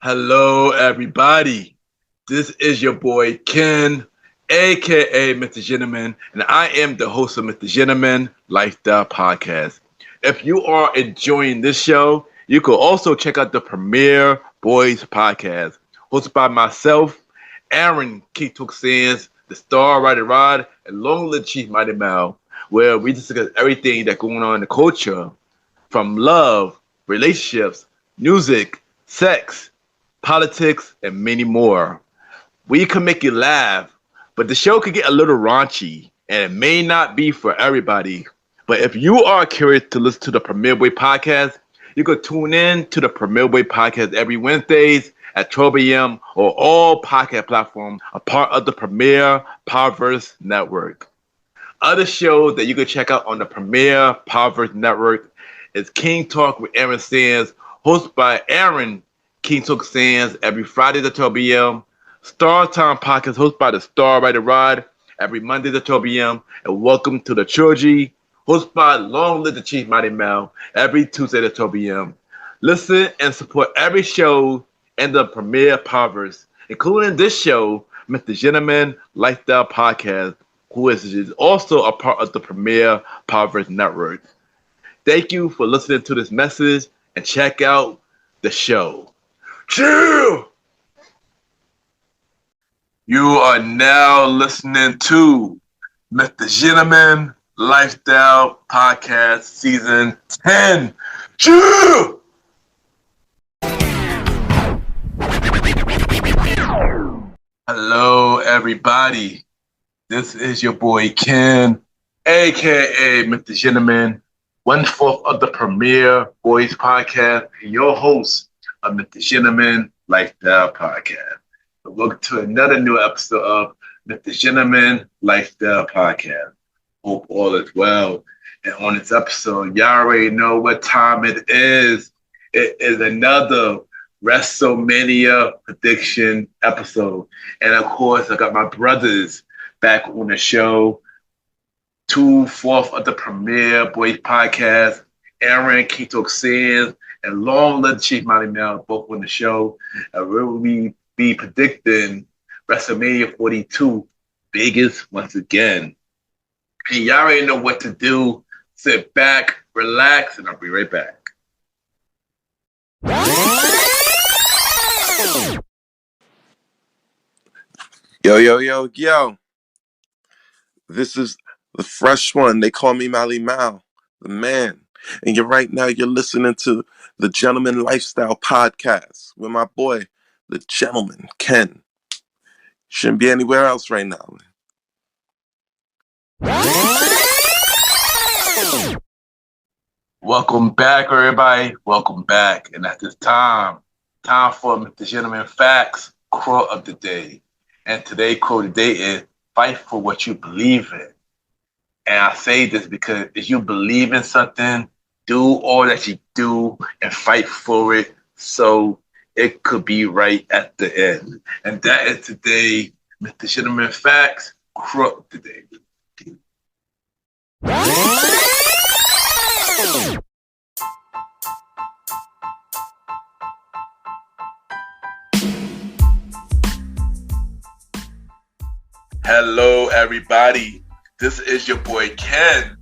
Hello, everybody. This is your boy Ken, aka Mr. Gentleman, and I am the host of Mr. Gentleman Lifestyle Podcast. If you are enjoying this show, you can also check out the premiere Boyz podcast, hosted by myself, Aaron Keetook Sands, the Star Rider Rod, and Long Live Chief Malimal, where we discuss everything that's going on in the culture, from love, relationships, music, sex, politics, and many more. We can make you laugh, but the show could get a little raunchy, and it may not be for everybody. But if you are curious to listen to the Premier Way podcast, you can tune in to the Premier Way podcast every Wednesdays at 12 a.m. or all podcast platforms, a part of the Premier Powerverse Network. Other shows that you can check out on the Premier Powerverse Network is King Talk with Aaron Sands, hosted by Aaron King Talk Sands every Friday at 12 p.m. Star Time Podcast hosted by the Star Rider Rod every Monday at 12 p.m. And Welcome to the Trilogy hosted by Long Live the Chief Mighty Mel every Tuesday at 12 p.m. Listen and support every show in the Premier Powerverse, including this show, Mr. Gentleman Lifestyle Podcast, who is also a part of the Premier Powerverse Network. Thank you for listening to this message and check out the show. Chill! You are now listening to Mr. Gentleman Lifestyle Podcast Season 10. Chill! Hello, everybody. This is your boy Ken, aka Mr. Gentleman, 1/4 of the Premier Boyz podcast, and your host of Mr. Gentleman Lifestyle Podcast. Welcome to another new episode of Mr. Gentleman Lifestyle Podcast. Hope all is well. And on this episode, y'all already know what time it is. It is another Wrestlemania prediction episode. And of course, I got my brothers back on the show. 2/4 of the Premier Boyz podcast, Aaron Keetook Sands and Long Live Chief Mighty Mel, both on the show. And we'll be predicting WrestleMania 42 Vegas once again. And y'all already know what to do. Sit back, relax, and I'll be right back. Yo. This is the fresh one. They call me Malimal, the man. And you're listening to the Gentleman Lifestyle Podcast with my boy, the gentleman, Ken. Shouldn't be anywhere else right now. Welcome back, everybody. Welcome back. And at this time for Mr. Gentleman Facts quote of the day. And today's quote of the day is, fight for what you believe in. And I say this because if you believe in something, do all that you do and fight for it so it could be right at the end. And that is today, Mr. Gentleman Facts quote of the day. Hello, everybody. This is your boy Ken,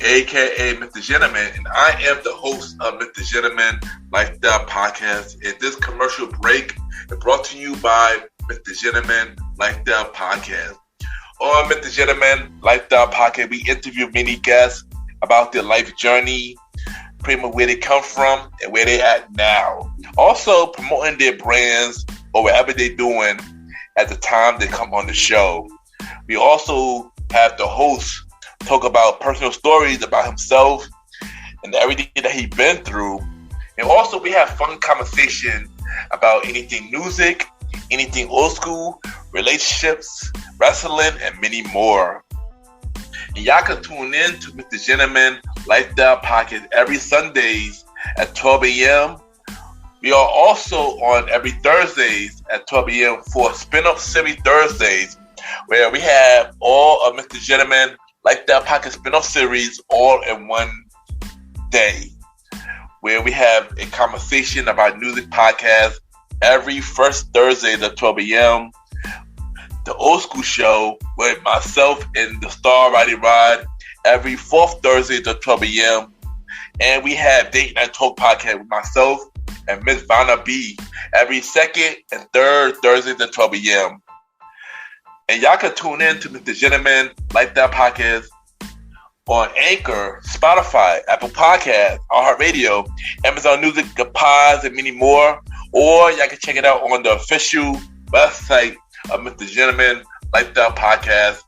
aka Mr. Gentleman, and I am the host of Mr. Gentleman Lifestyle Podcast. And this commercial break is brought to you by Mr. Gentleman Lifestyle Podcast. On Mr. Gentleman Lifestyle Podcast, we interview many guests about their life journey, pretty much where they come from and where they at now. Also promoting their brands or whatever they're doing at the time they come on the show. We also have the host talk about personal stories about himself and everything that he's been through. And also we have fun conversation about anything music, anything old school, relationships, wrestling, and many more. And y'all can tune in to Mr. Gentleman Lifestyle Podcast every Sundays at 12 a.m. We are also on every Thursdays at 12 a.m. for Spin-Off Series Thursdays, where we have all of Mr. Gentleman Lifestyle Podcast spin-off series all in one day, where we have a conversation about music podcasts every first Thursday at 12 a.m. The Old School Show with myself and the Star Riding Rod every fourth Thursday at 12 a.m. And we have Date Night Talk Podcast with myself and Miss Vanna B every second and third Thursdays at 12 a.m. And y'all can tune in to Mr. Gentleman Lifestyle Podcast on Anchor, Spotify, Apple Podcasts, iHeartRadio, Amazon Music, Pods, and many more. Or y'all can check it out on the official website of Mr. Gentleman Lifestyle Podcast,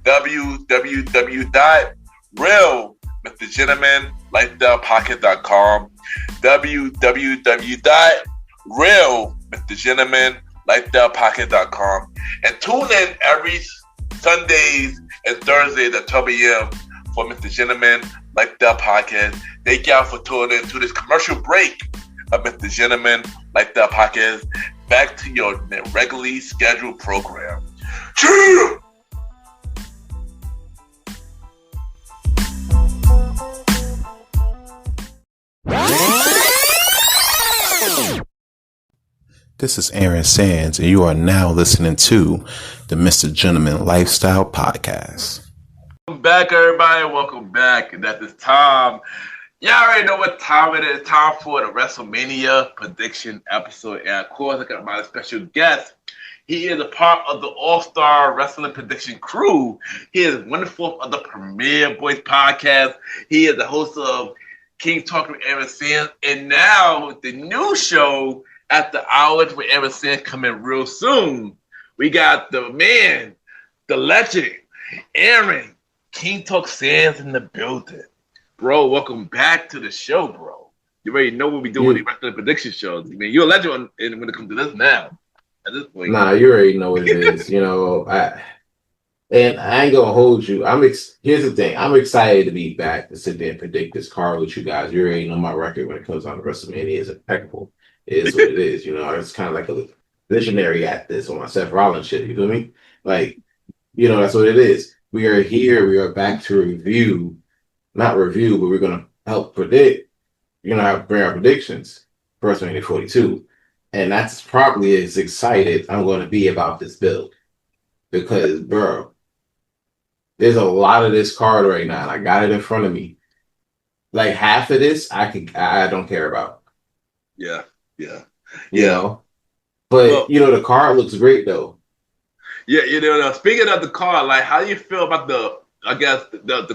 www.realmrgentlemanlifestylepodcast.com, www.realmrgentlemanlifestylepodcast.com, and tune in every Sundays and Thursdays at 12 a.m. for Mr. Gentleman Lifestyle Podcast. Thank y'all for tuning in to this commercial break of Mr. Gentleman Lifestyle Podcast. Back to your regularly scheduled program. Cheer! This is Aaron Sands, and you are now listening to the Mr. Gentleman Lifestyle Podcast. Welcome back, everybody. Welcome back. And at this time, y'all already know what time it is. Time for the Wrestlemania prediction episode. And of course, I got my special guest. He is a part of the All-Star Wrestling Prediction crew. He is wonderful of the Premier Boyz podcast. He is the host of King Talk with Aaron Sands. And now, with the new show, After Hours with Aaron Sands, coming real soon. We got the man, the legend, Aaron King Talk Sands in the building. Bro, welcome back to the show, bro. You already know what we do with the wrestling prediction shows. I mean, you're a legend when it comes to this now. At this point. Nah, you already know what it is. I ain't gonna hold you. Here's the thing. I'm excited to be back to sit there and predict this card with you guys. You already know my record when it comes on to WrestleMania is impeccable. It is what it is. It's kind of like a visionary at this on my Seth Rollins shit. You feel me? That's what it is. We are here. We are back to review. Not review, but we're going to help predict. Bring our predictions for WrestleMania 42. And that's probably as excited I'm going to be about this build. Because, bro, there's a lot of this card right now, and I got it in front of me. Like, half of this, I don't care about. Yeah. But, the card looks great, though. Yeah, speaking of the card, like, how do you feel about the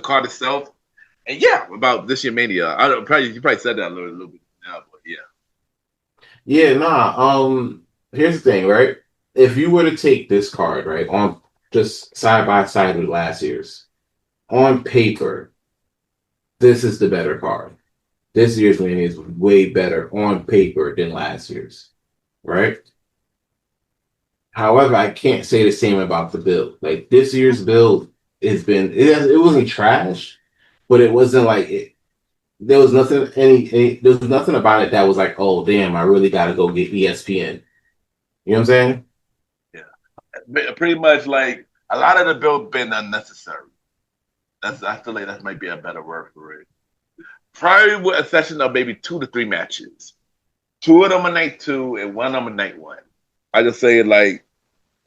card itself? And about this year Mania. You probably said that a little bit now, but yeah. Yeah, here's the thing, right? If you were to take this card, right, on just side by side with last year's, on paper, this is the better card. This year's Mania is way better on paper than last year's, right? However, I can't say the same about the build. Like, this year's build it wasn't trash, but it wasn't like it. There was nothing there was nothing about it that was like, oh damn, I really gotta go get ESPN. You know what I'm saying? Yeah. Pretty much like a lot of the build been unnecessary. I feel like that might be a better word for it. Probably with a session of maybe 2 to 3 matches. 2 of them on night 2 and 1 of them on night 1. I just say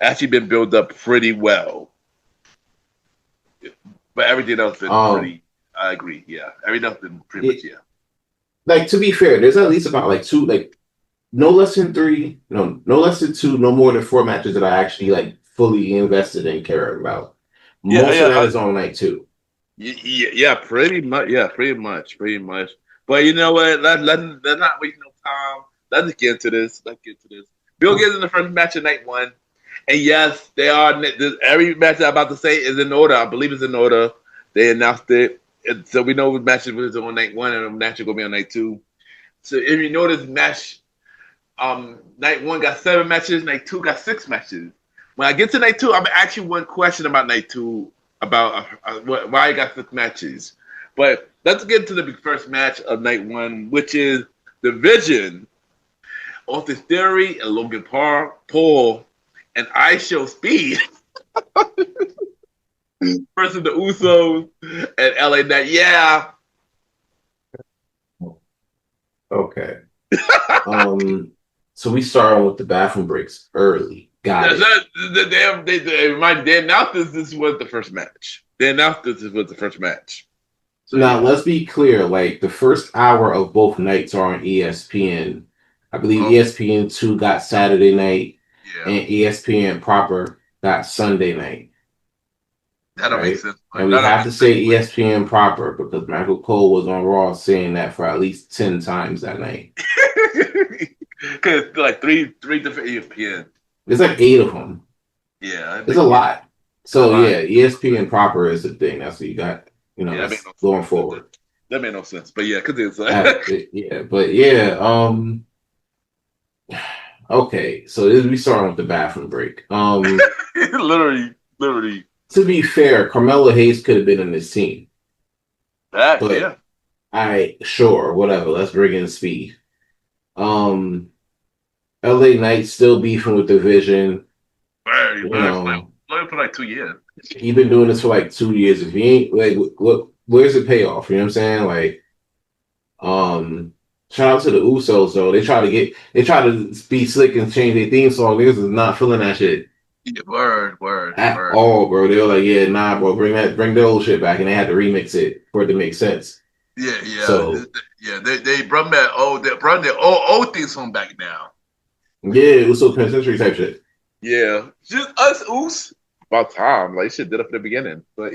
actually been built up pretty well. But everything else been pretty. I agree. Yeah, everything else been pretty much. Yeah. Like, to be fair, there's at least about 2, no less than 3, no less than 2, no more than 4 matches that I actually fully invested and care about. Most of that is on night 2. Yeah, pretty much. Yeah, pretty much. But you know what? Let's not waste no time. Let's get into this. Bill gets in the first match of night 1. And yes, they are. Every match I'm about to say is in order. I believe it's in order. They announced it. So we know what matches was on night 1 and the match is going to be on night 2. So if you notice, night 1 got 7 matches, night 2 got 6 matches. When I get to night 2, I'm actually one question about night 2 about why I got 6 matches. But let's get to the first match of night 1, which is the Vision, Austin Theory and Logan Paul, and I Show Speed versus the Usos and LA Knight. Yeah. Okay. So we started with the bathroom breaks early. Got it. They announced this was the first match. They announced this was the first match. So, now, let's be clear. Like, the first hour of both nights are on ESPN. I believe ESPN2 got Saturday night, and ESPN proper got Sunday night. That don't make sense. And we have to say ESPN proper because Michael Cole was on Raw saying that for at least 10 times that night. Because it's like three different ESPN. There's like 8 of them. Yeah. It's a lot. So, yeah, ESPN proper is the thing. That's what you got, going forward. That made no sense. But yeah, because it's like... Okay, so we starting with the bathroom break. Literally. To be fair, Carmelo Hayes could have been in this team. Whatever. Let's bring in Speed. LA Knight still beefing with the Vision. For like 2 years. He's been doing this for like 2 years. If he ain't where's the payoff? You know what I'm saying? Like, shout out to the Usos though. They try to be slick and change their theme song. Niggas is not feeling that shit. Yeah, word. All, bro. They were like, yeah, nah, bro, bring the old shit back, and they had to remix it for it to make sense. Yeah. So they brought their old theme song back now. Yeah, it was so penitentiary type shit. Yeah, just us, Oos. About time, like shit did it from the beginning. But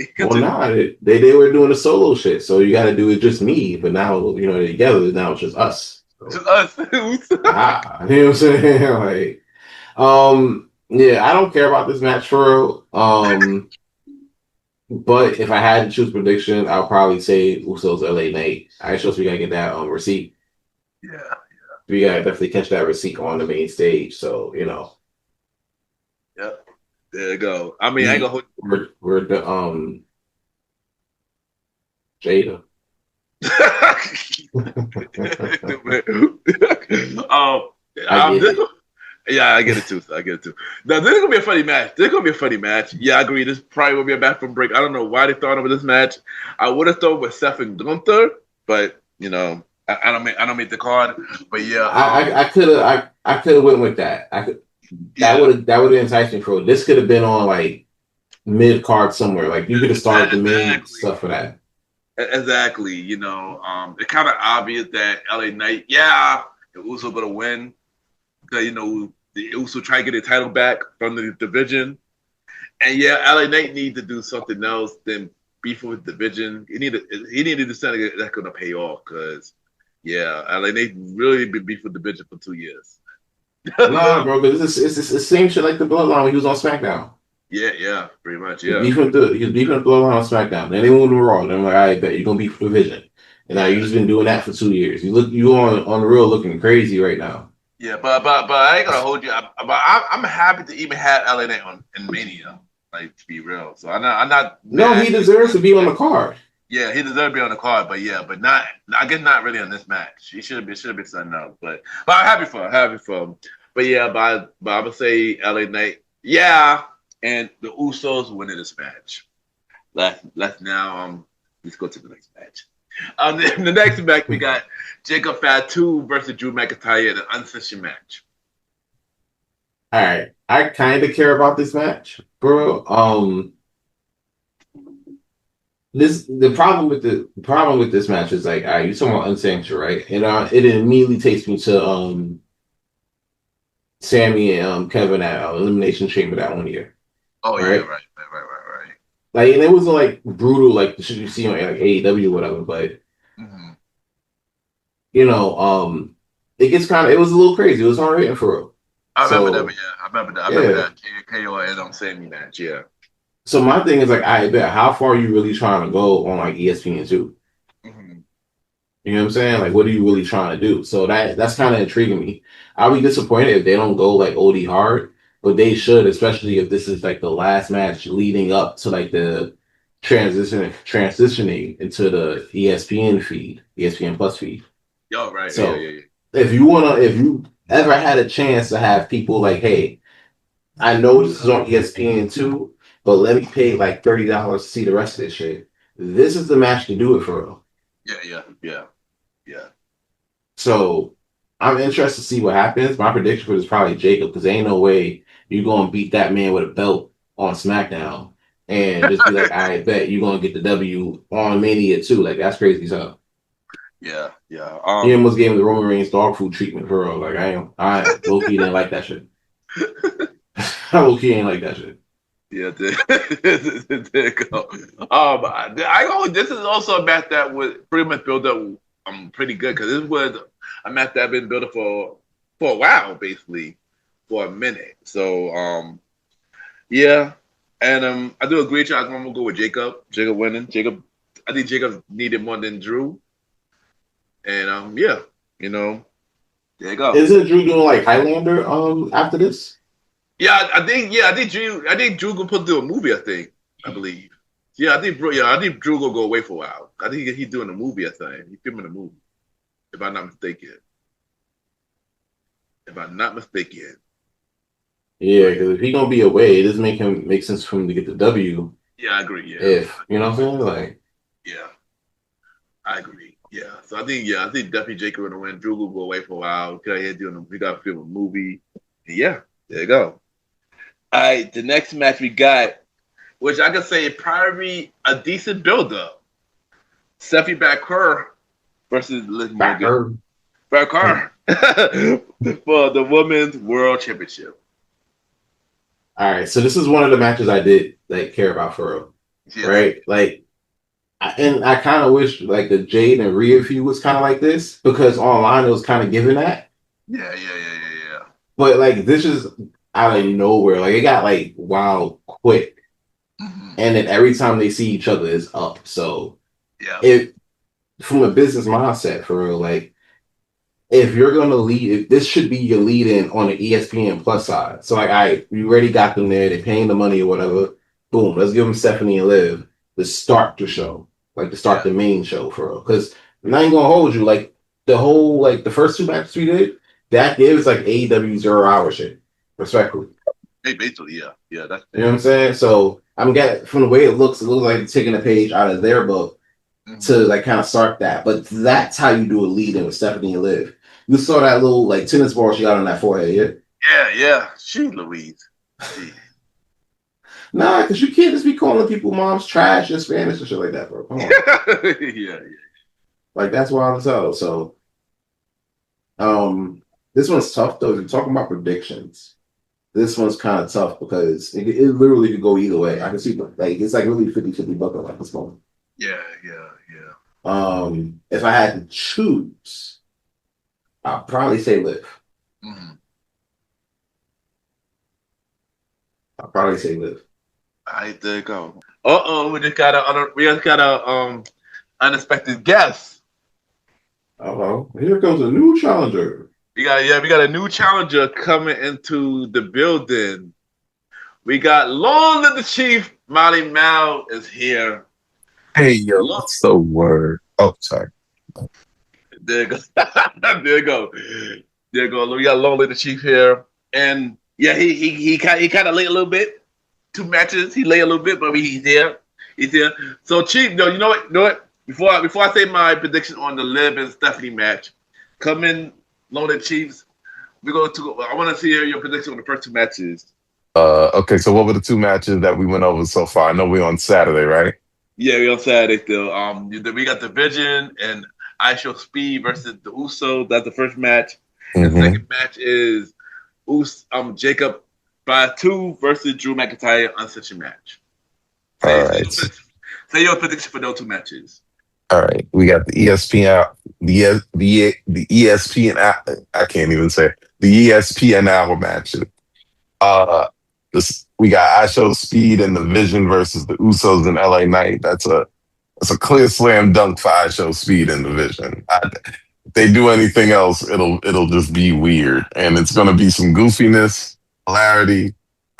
they were doing the solo shit, so you got to do it just me. But now they're together. Now it's just us. So. Just us. You know what I'm saying? Like, yeah, I don't care about this match for real. But if I had to choose prediction, I'll probably say Usos LA Knight. I just we gotta get that receipt. Yeah. We gotta definitely catch that receipt on the main stage. So Yep. There you go. I mean, I ain't gonna hold. We're the Jada. Yeah, I get it too. Now, this is gonna be a funny match. Yeah, I agree. This probably will be a bathroom break. I don't know why they thought of this match. I would have thought with Seth and Gunther, but I don't make the card. But yeah, I could have went with that. That would have enticed me for it. This could have been on like mid card somewhere. Like you could have started the main stuff for that. Exactly. It's kind of obvious that LA Knight, it was going to win. They also try to get the title back from the division. And LA Knight need to do something else than beef with the division. He needed to do something that's going to pay off because, LA Knight really been beef with the division for 2 years. Nah, bro, but it's the same shit like the Bloodline when he was on SmackDown. Yeah, pretty much, yeah. He was beefing with the Bloodline on SmackDown. Then they moved to Raw. Then I'm like, I bet you're going to beef with the division. And now you've just been doing that for 2 years. You on the real looking crazy right now. Yeah, but I ain't gonna hold you. I'm happy to even have LA Knight in Mania, like to be real. So I'm not. No, he deserves to be on the card. Yeah, he deserves to be on the card, but not. I guess not really on this match. He should have been something else. But I'm happy for him. But I would say LA Knight. Yeah, and the Usos winning this match. Let's now let's go to the next match. The next match we got Jacob Fatu versus Drew McIntyre in an unsanctioned match. All right, I kind of care about this match, bro. The problem with this match is like, you talking about unsanctioned, right? And it immediately takes me to Sammy and Kevin at Elimination Chamber that one year. Oh right? Yeah, right. Like, and it wasn't like brutal like the shit you see on like AEW or whatever, but it gets it was a little crazy. It was hard hitting for real. I remember that. I remember that KO and Sammy match. Yeah. So my thing is like, I bet how far are you really trying to go on like ESPN2? You know what I'm saying? Like, what are you really trying to do? So that's kind of intriguing me. I'll be disappointed if they don't go like OD hard, but they should, especially if this is like the last match leading up to like the transitioning into the ESPN Plus feed. Yo, right. So yeah. if you ever had a chance to have people like, hey, I know this is on ESPN2, but let me pay like $30 to see the rest of this shit. This is the match to do it for real. Yeah. So I'm interested to see what happens. My prediction for this is probably Jacob, because ain't no way you're gonna beat that man with a belt on SmackDown and just be like, I bet you're gonna get the W on Mania too. Like that's crazy stuff. Yeah, yeah. He almost gave him the Roman Reigns dog food treatment for real. Like I low key didn't like that shit. I low key ain't like that shit. Yeah, there you go. This is also a match that was pretty much built up pretty good, because this was a match that had been built up for a while, basically, for a minute. So yeah, and I do agree with you. I'm gonna go with Jacob. Jacob winning. I think Jacob needed more than Drew. And yeah, there you go. Isn't Drew doing like Highlander after this? Yeah, I think Drew gonna put through a movie. I believe. Yeah, I think Drew gonna go away for a while. I think he's doing a movie. I think he's filming a movie, if I'm not mistaken. Yeah, because if he's gonna be away, it doesn't make sense for him to get the W. Yeah, I agree. Yeah, if you know what I'm saying, like. Yeah, I agree. Yeah, so I think definitely Jacob gonna win. Drew will go away for a while. We got to film a movie. And yeah, there you go. All right, the next match we got, which I can say is probably a decent build-up. Stephanie Baker versus Liz Morgan. Baker for the Women's World Championship. All right, so this is one of the matches I did care about for real, right? Like, and I kind of wish like the Jade and Rhea feud was kind of like this, because online it was kind of given that. Yeah. But like this is out of nowhere. Like it got like wild quick, and then every time they see each other is up. So if from a business mindset for real, like if you're gonna lead, if this should be your lead in on the ESPN Plus side. So like you already got them there. They're paying the money or whatever. Boom, let's give them Stephanie and Liv to start the show, like to start the main show for real. Because I'm not even gonna hold you. Like the whole the first two matches we did, that gives like AEW 0 hour shit. Respectfully. Hey, basically, yeah. That's you know what I'm saying. So I'm getting from the way it looks like taking a page out of their book to like kind of start that. But that's how you do a lead in with Stephanie and Liv. You saw that little like tennis ball she got on that forehead, yeah. She Louise. Nah, because you can't just be calling people moms trash in Spanish and shit like that, bro. Come on. yeah. Like that's wild as hell. So, this one's tough though. If you're talking about predictions, this one's kind of tough because it literally could go either way. I can see like it's like really 50-50 bucket at this moment. Yeah. If I had to choose, I'll probably say Liv. I'll probably say Liv. All right, there you go. We just got a unexpected guest. Here comes a new challenger. We got a new challenger coming into the building. We got Long Live the Chief. Malimal is here. Hey yo, what's the word? Oh, sorry. There you go. There you go. We got Long Live the Chief here, and yeah, he kind of late a little bit. 2 matches, he lay a little bit, but he's there. So Chief, no, you know what? Before I say my prediction on the Liv and Stephanie match, come in, Loaded Chiefs. I want to see your prediction on the first 2 matches. Okay, so what were the 2 matches that we went over so far? I know we're on Saturday, right? Yeah, we're on Saturday still. We got the Vision and I Show Speed versus the Usos. That's the first match. The second match is Jacob by 2 versus Drew McIntyre uncensored match. All right. Say your prediction for those 2 matches. All right. We got the ESPN, the ESPN. I can't even say it. The ESPN hour matches. We got I Show Speed and the Vision versus the Usos and LA Knight. That's a clear slam dunk for I Show Speed and the Vision. If they do anything else, it'll just be weird, and it's gonna be some goofiness, hilarity.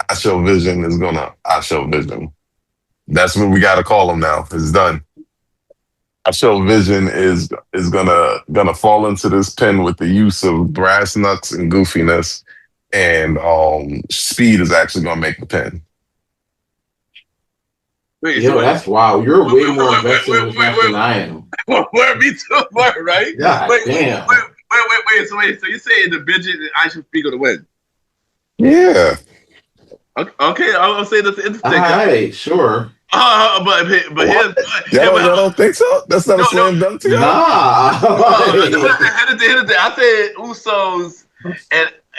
I Show Vision is gonna I Show Vision. That's what we gotta call them now. It's done. I Show Vision is gonna fall into this pin with the use of brass knucks and goofiness, and Speed is actually gonna make the pin. Wait, yo, that's wild. You're way more invested in this match than I am. Where me too, right? God damn. Wait. So you saying the midget and Aisha Speed gonna win? Yeah. Okay, I'll say that's interesting. Hey, sure. But here's Y'all don't think so? That's not a no. slam dunk to y'all? Nah. Here's the thing. I said Usos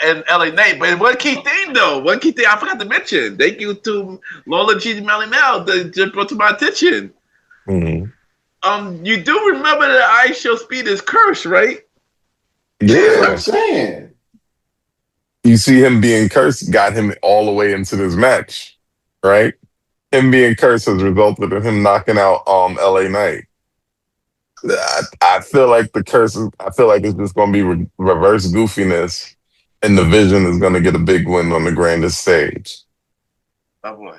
and LA Knight, but one key thing though, I forgot to mention. Thank you to Lola G. Malimal that just brought to my attention. Mm-hmm. You do remember that Aisha Speed is cursed, right? That's what I'm Yeah. saying. You see him being cursed got him all the way into this match, right? Him being cursed has resulted in him knocking out LA Knight. I feel like the curse is, I feel like it's just going to be reverse goofiness, and the Vision is going to get a big win on the grandest stage. Oh boy.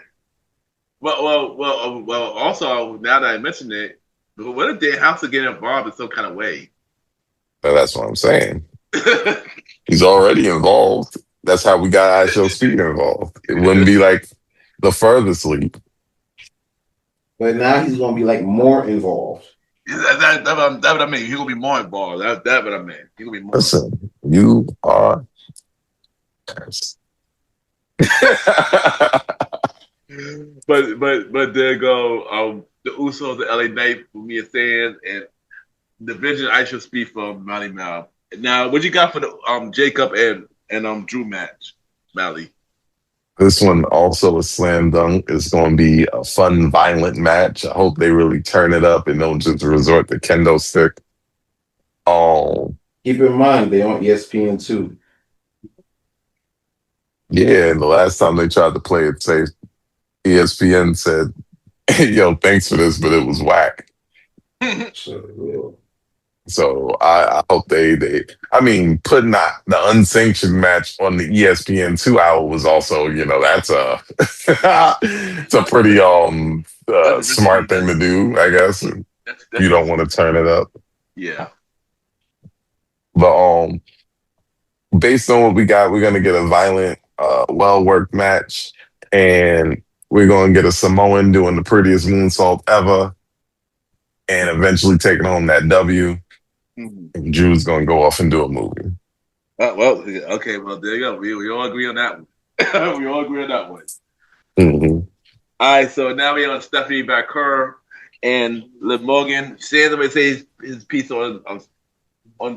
Well. Also, now that I mentioned it, what if they have to get involved in some kind of way? But that's what I'm saying. He's already involved. That's how we got Aisha Speed involved. It wouldn't be like the furthest leap. But now he's gonna be like more involved. That's what I mean. He's gonna be more involved. That's what I mean. He's gonna be more. Listen, you are cursed. But there go the Usos, the LA Knight for me and Sands, and the Vision Aisha Speed from Malimal. Now, what you got for the Jacob and Drew match, Mally? This one also a slam dunk. It's going to be a fun, violent match. I hope they really turn it up and don't just resort to kendo stick. Keep in mind they on ESPN too. Yeah, and the last time they tried to play it safe, ESPN said, "Yo, thanks for this, but it was whack." So I hope they putting the unsanctioned match on the ESPN 2 hour was also, that's it's a pretty smart thing to do, I guess. You don't want to turn it up. Yeah. But based on what we got, we're gonna get a violent, well-worked match, and we're gonna get a Samoan doing the prettiest moonsault ever, and eventually taking home that W. And Drew's gonna go off and do a movie. Okay. Well, there you go. We all agree on that one. We all agree on that one. Mm-hmm. All right. So now we're on Stephanie Baker and Liv Morgan. Sands may say his piece on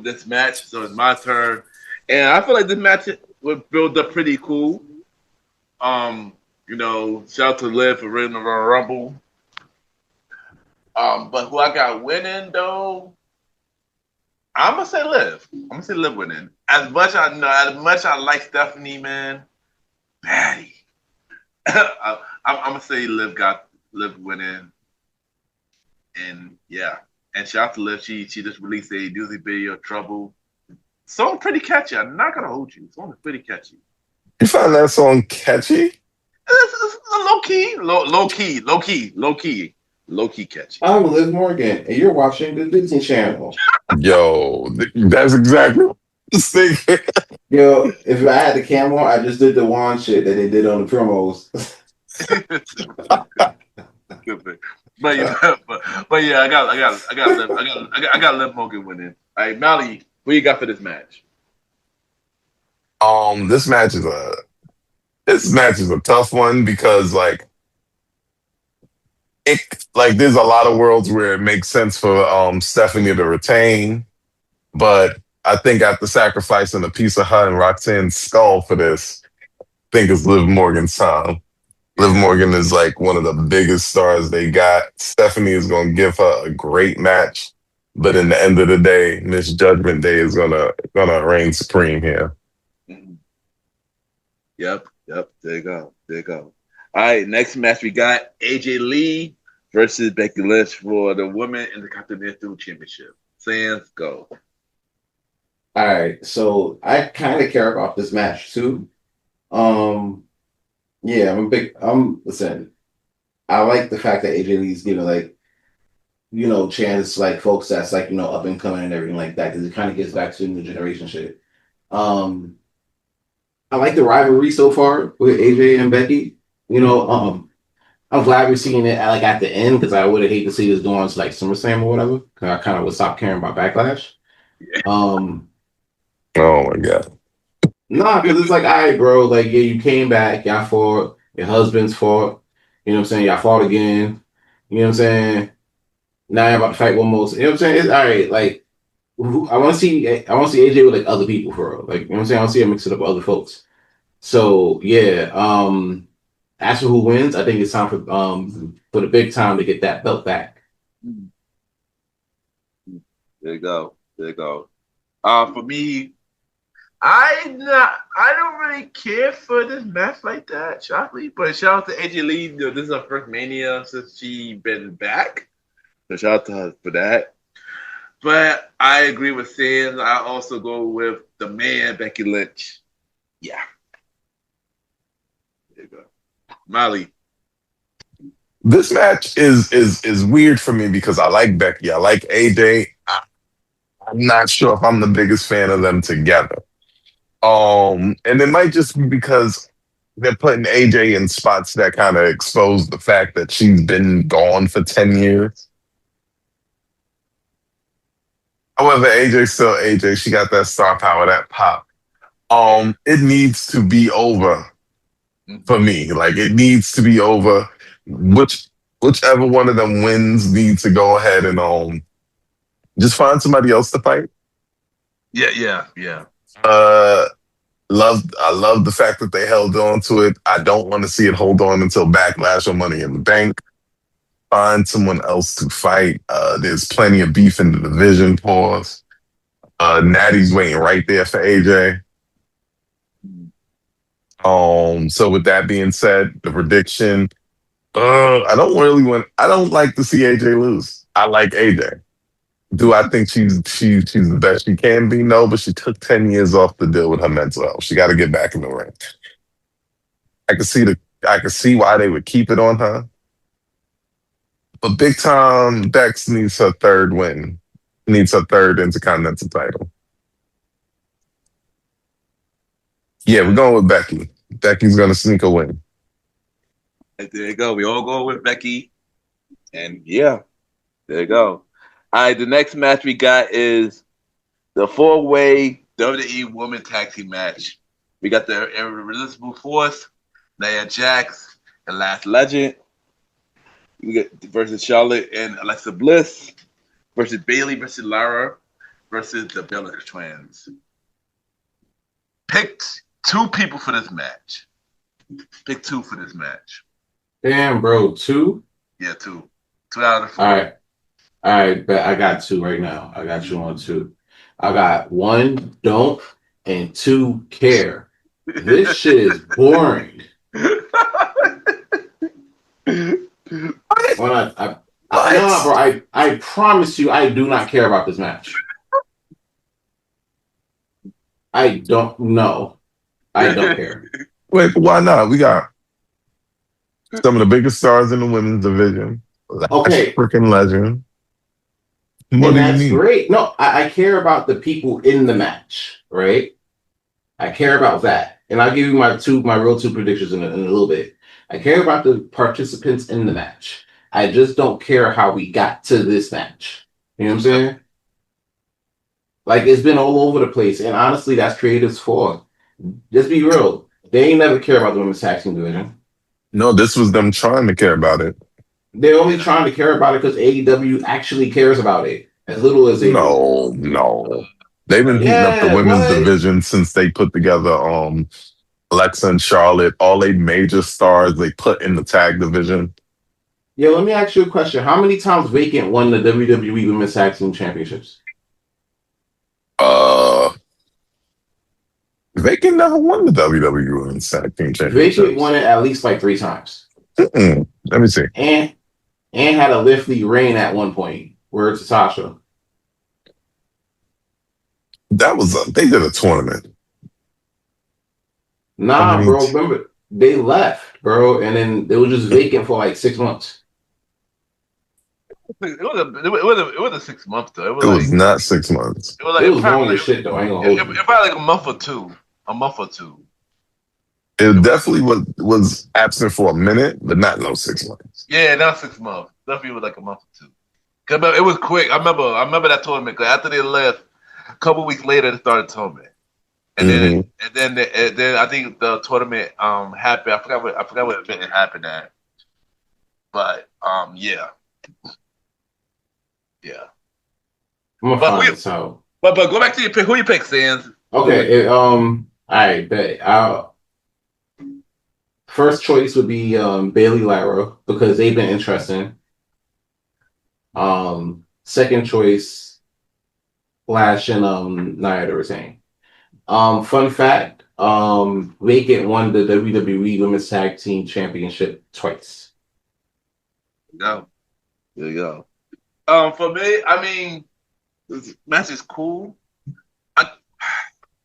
this match. So it's my turn, and I feel like this match would build up pretty cool. Shout out to Liv for winning the Royal Rumble. But who I got winning though? I'm gonna say Liv. I'm gonna say Liv winning. As much I like Stephanie, man, baddie. I'm gonna say Liv winning, and yeah. And shout out to Liv. She just released a music video, Trouble. Song pretty catchy. I'm not gonna hold you. Song is pretty catchy. You found that song catchy? It's low key catchy. I'm Liv Morgan, and you're watching the Disney Channel. Yo, that's exactly what I was thinking. Yo, if I had the camera, I just did the wand shit that they did on the promos. but yeah, I got Liv Morgan winning. All right, Mally, what you got for this match? This match is a tough one because there's a lot of worlds where it makes sense for Stephanie to retain, but I think after sacrificing a piece of her and Roxanne's skull for this, I think it's Liv Morgan's time. Liv Morgan is one of the biggest stars they got. Stephanie is going to give her a great match, but in the end of the day, Miss Judgment Day is gonna reign supreme here. Mm-hmm. Yep. There you go. All right, next match we got AJ Lee versus Becky Lynch for the Women Intercontinental Championship. Sands, go. All right, so I kind of care about this match too. Yeah, listen, I like the fact that AJ Lee's giving chance folks that's up and coming and everything like that, because it kind of gets back to the new generation shit. I like the rivalry so far with AJ and Becky. I'm glad we're seeing it at the end, because I would have hated to see this go on to SummerSlam or whatever, because I kind of would stop caring about Backlash. Oh my god. Nah, because it's like, all right, bro, like, yeah, you came back, y'all fought, your husband's fought, you know what I'm saying? Y'all fought again, you know what I'm saying? Now you're about to fight one more, you know what I'm saying? It's all right, like, I want to see AJ with like other people for real. Like, you know what I'm saying? I want to see him mix it up with other folks. So yeah, as for who wins, I think it's time for the big time to get that belt back. There you go. There you go. For me, I don't really care for this match like that, shockingly. But shout out to AJ Lee. You know, this is her first Mania since she been back. So shout out to her for that. But I agree with Sam. I also go with the man, Becky Lynch. Yeah. There you go. Molly. This match is weird for me because I like Becky. I like AJ. I'm not sure if I'm the biggest fan of them together. And it might just be because they're putting AJ in spots that kind of expose the fact that she's been gone for 10 years. However, AJ's still AJ. She got that star power, that pop. It needs to be over for me. Like, it needs to be over. Whichever one of them wins needs to go ahead and just find somebody else to fight. Yeah. I love the fact that they held on to it. I don't want to see it hold on until Backlash or Money in the Bank. Find someone else to fight. There's plenty of beef in the division for us. Natty's waiting right there for AJ. So with that being said, the prediction, I don't like to see AJ lose. I like AJ. Do I think she's the best she can be? No, but she took 10 years off to deal with her mental health. She got to get back in the ring. I can see why they would keep it on her. But big time Bex needs her third win. Needs her third Intercontinental title. Yeah, we're going with Becky. Becky's gonna sneak a win. There you go. We all go with Becky. And yeah, there you go. All right, the next match we got is the 4-way WWE Women Tag Team match. We got the Irresistible Force, Nia Jax, and Last Legend. We get versus Charlotte and Alexa Bliss versus Bayley versus Lara versus the Belair Twins. Pick 2 people for this match. Pick 2 for this match. Damn, bro, 2? Yeah, 2. 2 out of 4. All right, but I got 2 right now. I got you on 2. I got 1, don't, and 2, care. This shit is boring. I promise you, I do not care about this match. I don't know. I don't care. Wait, why not? We got some of the biggest stars in the women's division. Okay. Freaking legend. What and that's great. No, I care about the people in the match, right? I care about that. And I'll give you my real 2 predictions in a little bit. I care about the participants in the match. I just don't care how we got to this match. You know what I'm saying? Like, it's been all over the place. And honestly, that's creative's fault. Just be real. They ain't never care about the women's tag team division. No, this was them trying to care about it. They're only trying to care about it because AEW actually cares about it. As little as they do. No. They've been heating up the women's division since they put together Alexa and Charlotte, all 8 major stars they put in the tag division. Yeah, let me ask you a question. How many times Vacant won the WWE Women's Tag Team Championships? Vacant never won the WWE Women's Tag Team Championships. Vacant won it at least like 3 times. Let me see. And had a Lift reign at one point. Word to Tasha. That was they did a tournament. Nah, bro. Remember, they left, bro, and then it was just vacant for like 6 months. It was a 6 months though. It was not 6 months. It was like long as shit though. I ain't gonna hold you. It probably like a month or two. It definitely was absent for a minute, but not 6 months. Yeah, not 6 months. Definitely was like a month or 2. Cause it was quick. I remember that tournament. Cause after they left, a couple weeks later they started the tournament. And then I think the tournament happened. I forgot what event it happened at. But yeah. I'm gonna find this out. But go back to your pick. Who you pick, Sands? Okay. All right. Bet. First choice would be Bailey Lyra because they've been interesting. Second choice, Flash and Nia to retain. Fun fact: Vacant won the WWE Women's Tag Team Championship twice. There you go. For me, I mean, this match is cool. I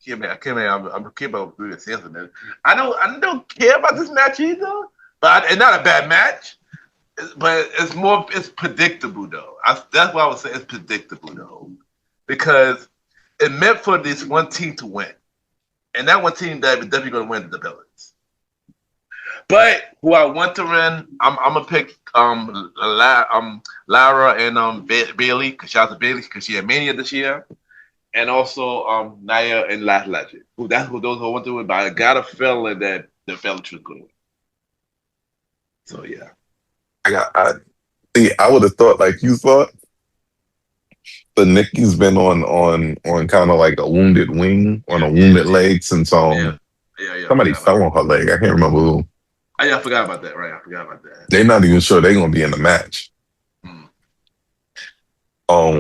can't. I'm care about doing the sales of it. I don't care about this match either. But it's not a bad match. But it's predictable though. That's why I would say it's predictable though, because it meant for this one team to win, and that one team that is definitely going to win the Bellas. But who I want to win, I'm gonna pick Lara and Bailey, because shout out to Bailey because she had Mania this year, and also Nia and Lash Legend. Those who I want to win. But I got a feeling that the Bellas was going to win. So yeah. I would have thought like you thought, but Nikki's been on kind of like a wounded wing, on a wounded leg since somebody fell on her leg. I can't remember who. I forgot about that. Right, I forgot about that. They're not even sure they're gonna be in the match. Do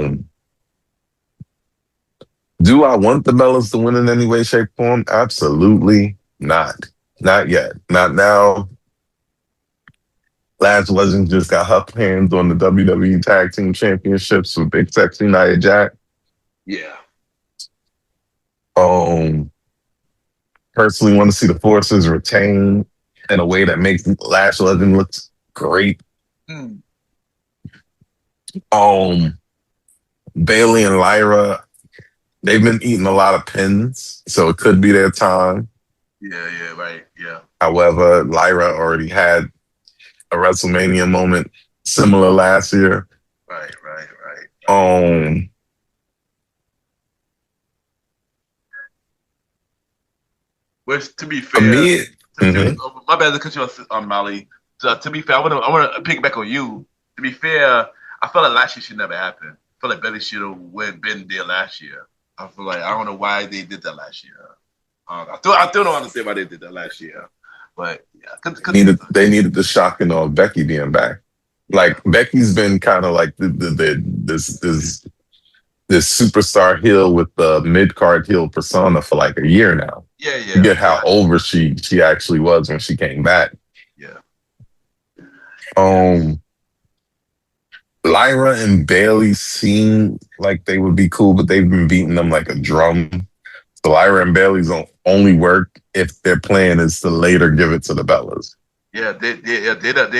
I want the Bellas to win in any way, shape, form? Absolutely not. Not yet. Not now. Lash Legend just got her hands on the WWE Tag Team Championships with Big Sexy Nia Jax. Yeah. Personally want to see the Forces retain in a way that makes Lash Legend look great. Bailey and Lyra, they've been eating a lot of pins, so it could be their time. Yeah, right, yeah. However, Lyra already had a WrestleMania moment similar last year. Right. Which, to be fair, my bad to cut you off, Molly. So, to be fair, I want to pick back on you. To be fair, I feel like last year should never happen. I feel like Betty should have been there last year. I feel like I don't know why they did that last year. I still don't understand why they did that last year. But yeah, they needed the shocking of Becky being back. Like Becky's been kind of like this superstar heel with the mid card heel persona for like a year now. Yeah. You get how over she actually was when she came back. Yeah. Lyra and Bailey seem like they would be cool, but they've been beating them like a drum. So Lyra and Bailey's don't only work if their plan is to later give it to the Bellas. Yeah, they're the underdog.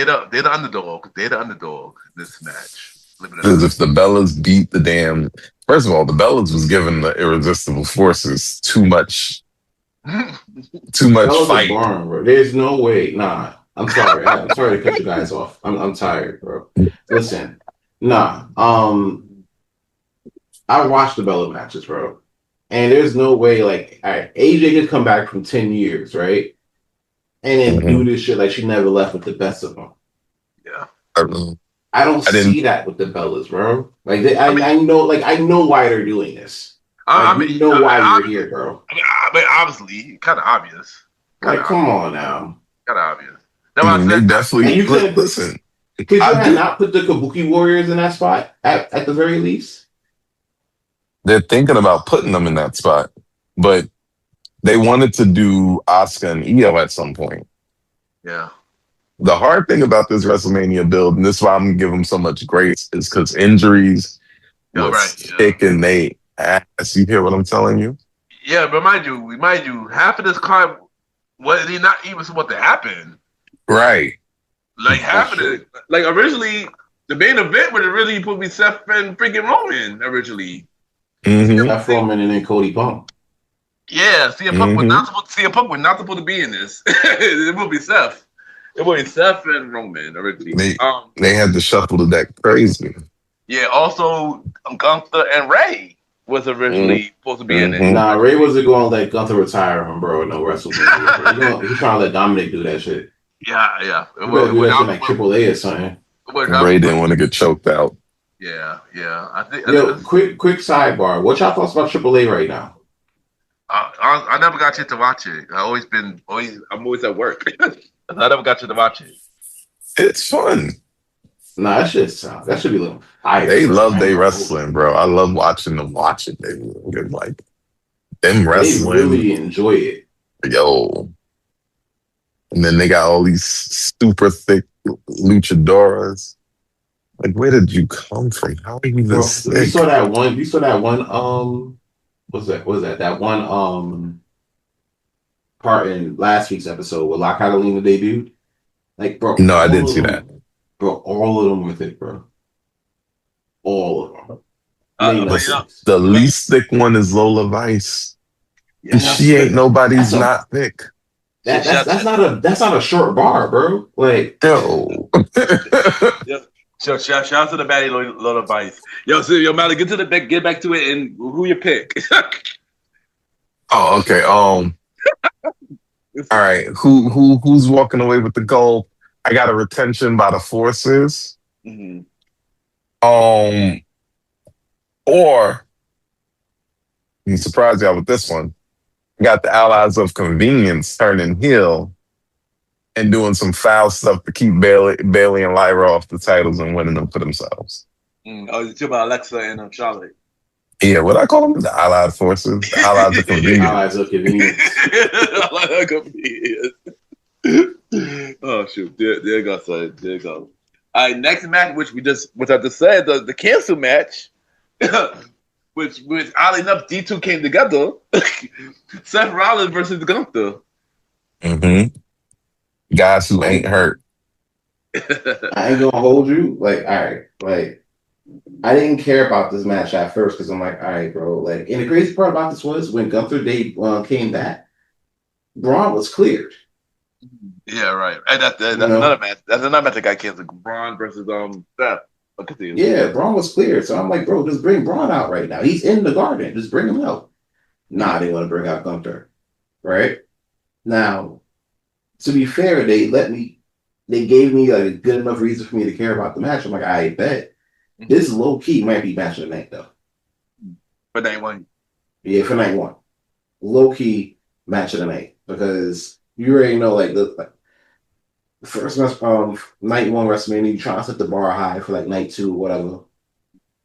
They're the underdog in this match. Because if the Bellas beat the damn... First of all, the Bellas was giving the Irresistible Forces too much fight. Boring, bro. There's no way. Nah, I'm sorry. I'm sorry to cut you guys off. I'm tired, bro. Listen, nah. I watched the Bella matches, bro. And there's no way, like, all right, AJ could come back from 10 years, right? And then do this shit like she never left with the best of them. Yeah. I don't see that with the Bellas, bro. Like, I know why they're doing this. Why you're here, bro. I mean, obviously, kind of obvious. Come on now. Kind of obvious. They definitely... Listen. Could you not put the Kabuki Warriors in that spot, at the very least? They're thinking about putting them in that spot, but they wanted to do Asuka and Io at some point. Yeah. The hard thing about this WrestleMania build, and this is why I'm gonna give them so much grace, is because injuries was kicking they ass. You hear what I'm telling you? Yeah, but mind you, half of this card was not even supposed to happen. Right. Like half of it. Like originally, the main event would have really supposed to be Seth and freaking Roman originally. Seth Roman and then Cody Punk. Yeah, CM Punk was not supposed to be in this. It would be Seth. It would be Seth and Roman originally. They had to shuffle the deck crazy. Yeah, also Gunther and Ray was originally supposed to be in it. Mhm. Nah, Ray wasn't going to let Gunther retire him, bro. No WrestleMania. He's trying to let Dominic do that shit. Yeah. You better do that shit like Triple A or something. Ray didn't want to get choked out. Yeah. I think. Quick sidebar. What y'all thoughts about Triple A right now? I never got a chance to watch it. I'm always at work. I never got a chance to watch it. It's fun. Nah, that should be little. They love their wrestling, bro. I love watching them watch it. They like them wrestling. They really enjoy it. Yo. And then they got all these super thick luchadoras. Like, where did you come from? How are you this thick? You saw that one, what's that? That one part in last week's episode where La Catalina debuted? Like, bro. No, I didn't see that. Bro, all of them with it, bro. All of them. The least thick one is Lola Vice. Yeah, and she ain't nobody's not thick. That's not a short bar, bro. Like, yo. So shout out to the baddie Lola Vice. Yo, Mally, get back to it, and who you pick? Oh, okay. All right. Who's walking away with the gold? I got a retention by the forces. Mm-hmm. Or I'm surprised y'all with this one. I got the Allies of Convenience turning heel and doing some foul stuff to keep Bailey and Lyra off the titles and winning them for themselves. Oh, you're talking about Alexa and Charlotte. Yeah, what I call them? The Allied Forces. The Allies of Convenience. Allies of Convenience. Allies of Convenience. Oh shoot! There you go, son. There you go. All right, next match, which I just said, the cancel match, which oddly enough, D2 came together. Seth Rollins versus Gunther. Mm-hmm. Guys who ain't hurt. I ain't gonna hold you. Like, all right, like I didn't care about this match at first because I'm like, all right, bro. Like, and the crazy part about this was when Gunther came back, Braun was cleared. Yeah, right. And that's another match. That's another match that got canceled. Braun versus Seth. Yeah, Braun was cleared. So I'm like, bro, just bring Braun out right now. He's in the garden. Just bring him out. Nah, they want to bring out Gunther. Right? Now, to be fair, they gave me like a good enough reason for me to care about the match. I'm like, I bet. This low key might be match of the night though. For night one. Yeah, for night one. Low key match of the night. Because you already know like the first night one WrestleMania, you try to set the bar high for like night two, whatever.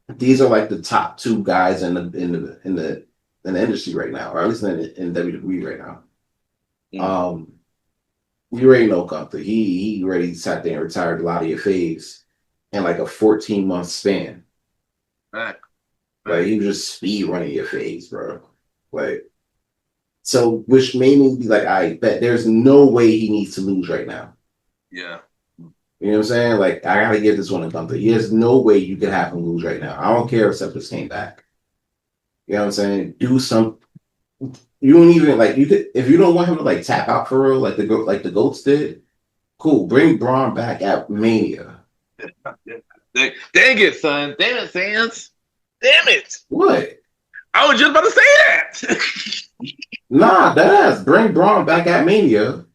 These are like the top two guys in the industry right now, or at least in WWE right now. Mm. You already know Gunther. He already sat there and retired a lot of your faves in like a 14-month span. Right. Like he was just speed running your faves, bro. Like, so which made me be like, I bet there's no way he needs to lose right now. Yeah. You know what I'm saying? Like, I gotta give this one to Gunther. There's no way you can have him lose right now. I don't care if Septus came back. You know what I'm saying? Do some. You don't even like you could if you don't want him to like tap out for real, like the goats did. Cool, bring Braun back at Mania. Dang it, son! Damn it, Sans! Damn it! What? I was just about to say that. Nah, that ass. Bring Braun back at Mania.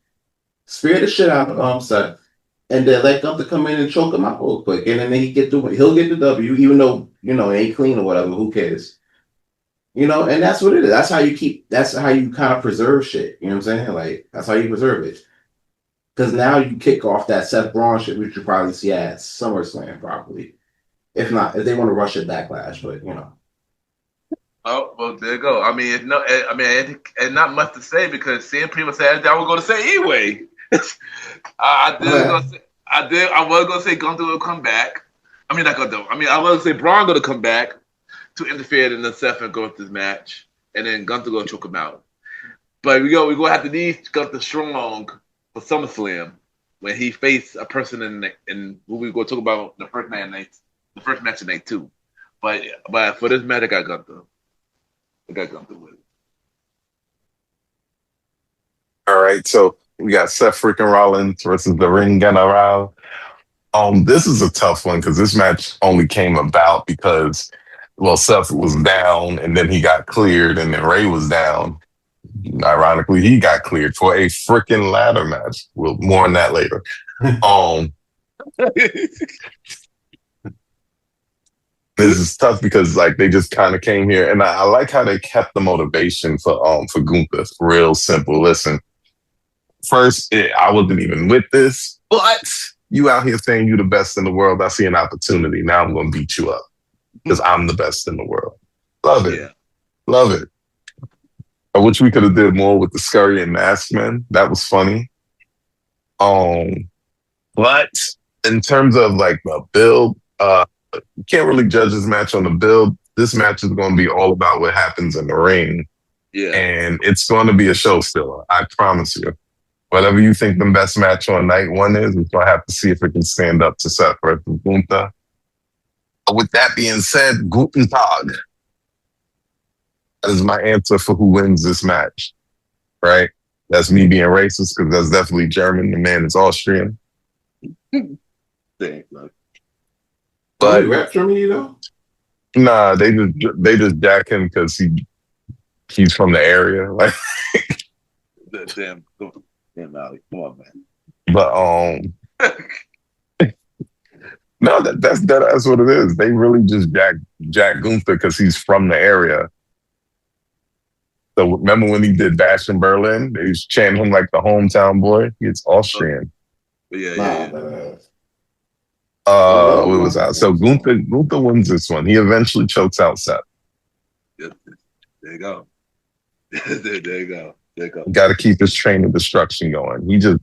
Spear the shit out of Seth, and then let Gunther come in and choke him out real quick, and then he'll get the W, even though it ain't clean or whatever. Who cares? And that's what it is. That's how you kind of preserve shit. You know what I'm saying? Like, that's how you preserve it. Because now you kick off that Seth Braun shit, which you probably see at SummerSlam, probably. If not, if they want to rush it Backlash, but Oh, well, there you go. I mean, and not much to say because Sam Primo said I was going to say anyway. I was going to say Gunther will come back. I mean, not Gunther. I was going to say Braun going to come back to interfere in the Seth and Gunther's match, and then Gunther going to choke him out. But we're going to have to need Gunther strong for SummerSlam when he faced a person in who we're going to talk about the first match of night two. But for this match, I got Gunther. With it. All right, so we got Seth freaking Rollins versus the Ring General. This is a tough one because this match only came about because well, Seth was down, and then he got cleared, and then Ray was down. Ironically, he got cleared for a freaking ladder match. We'll more on that later. This is tough because like they just kind of came here, and I like how they kept the motivation for Gunther. Real simple. Listen, first I wasn't even with this, but you out here saying you the best in the world. I see an opportunity. Now I'm going to beat you up because I'm the best in the world. Love it. Yeah. Love it. I wish we could have did more with the Scurry and Mask Men. That was funny. But in terms of like the build, you can't really judge this match on the build. This match is going to be all about what happens in the ring. Yeah. And it's going to be a show stealer. I promise you. Whatever you think the best match on night one is, we're going to have to see if it can stand up to Seth versus Gunther. With that being said, Guten Tag. That is my answer for who wins this match. Right? That's me being racist because that's definitely German. The man is Austrian. Thanks, look. But rap Germany though? Nah, they just jack him because he's from the area. Like damn, Ali, come on, man. But no, that's what it is. They really just jack Gunther because he's from the area. So remember when he did Bash in Berlin? They was chanting him like the hometown boy. He's Austrian. Yeah. What was that? So Gunther wins this one. He eventually chokes out Seth. Yep. There you go. there you go. Got to keep his train of destruction going. He just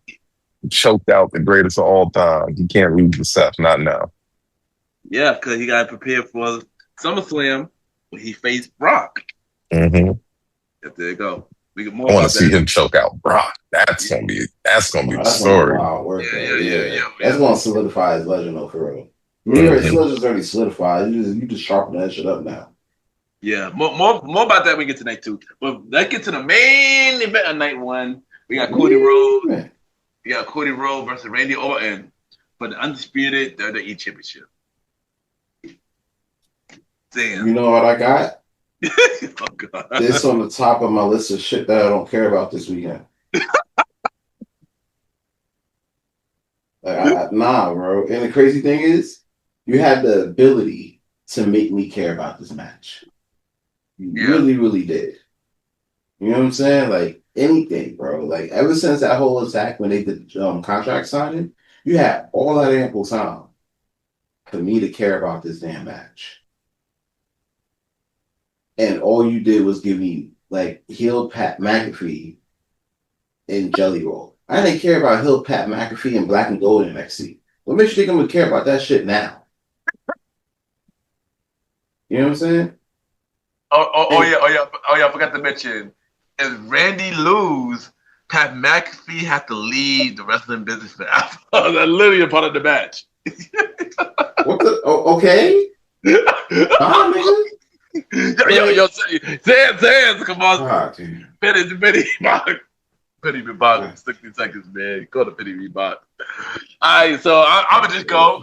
choked out the greatest of all time. He can't lose to Seth, not now. Yeah, because he got prepared for SummerSlam when he faced Brock. Mm-hmm. Yep, there you go. I want to see him choke out Brock. That's gonna be the story. Yeah. That's gonna solidify his legend, though, for real. His legend's already solidified. You just sharpen that shit up now. Yeah, more about that when we get to night two. But let's get to the main event of night one. We got Cody Rhodes. We got Cody Rhodes versus Randy Orton for the undisputed WWE Championship. Damn. You know what I got? Oh, God. This on the top of my list of shit that I don't care about this weekend. Nah, bro. And the crazy thing is, you had the ability to make me care about this match. You really, really did. You know what I'm saying? Like, anything, bro. Like, ever since that whole attack when they did contract signing, you had all that ample time for me to care about this damn match. And all you did was give me, like, heel Pat McAfee and Jelly Roll. I didn't care about heel Pat McAfee and Black and Gold in NXT. What makes you think I'm going to care about that shit now? You know what I'm saying? Oh yeah, I forgot to mention. If Randy lose, Pat McAfee had to leave the wrestling business forever. That's literally a part of the match. What the? Okay. Nigga. Yo, Sands, come on. Penny Reebok, 60 seconds, man. Go to Penny Reebok. All right, so I'm gonna just go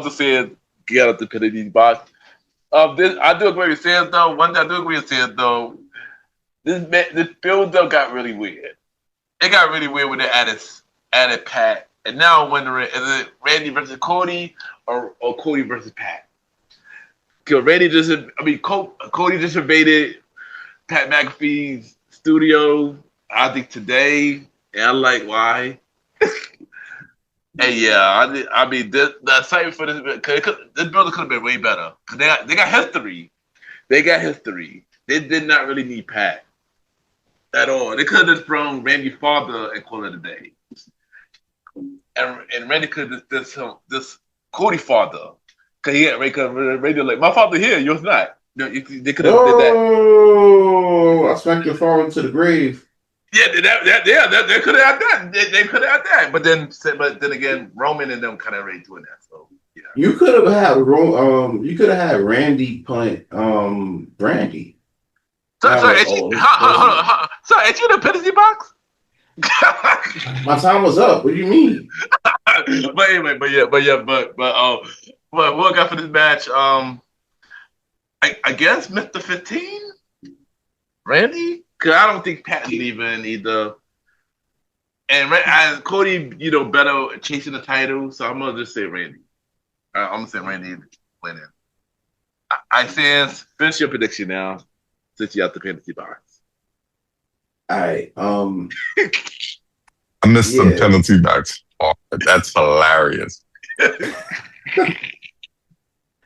to Sands. Get up to Penny Reebok. I do agree with Sands though. One thing I do agree with Sands though. This build up got really weird. It got really weird when they added Pat, and now I'm wondering is it Randy versus Cody or Cody versus Pat? Cody just invaded Pat McAfee's studio, I think today, and I'm like, why? And yeah, I mean, the excitement for this building could have been way better. Cause they got history. They did not really need Pat at all. They could have just thrown Randy's father and call it a day. And Randy could have this Cody father. Cause he had Randy like, my father here, yours not. They could have did that. Oh, I smacked your father to the grave. Yeah, they could have had that. They could have had that. But then again, Roman and them kind of already doing that. So yeah. You could have had Randy punt Brandy. Sorry, hold on. Sorry, ain't you in the penalty box? My time was up. What do you mean? But anyway, but what I got for this match? I guess Mr. 15, Randy, because I don't think Pat leaving either. And Cody, better chasing the title, so I'm gonna just say Randy. I'm gonna say Randy winning. I sense. Finish your prediction now, since you have the fantasy box. All right. I missed some penalty box. Oh, that's hilarious.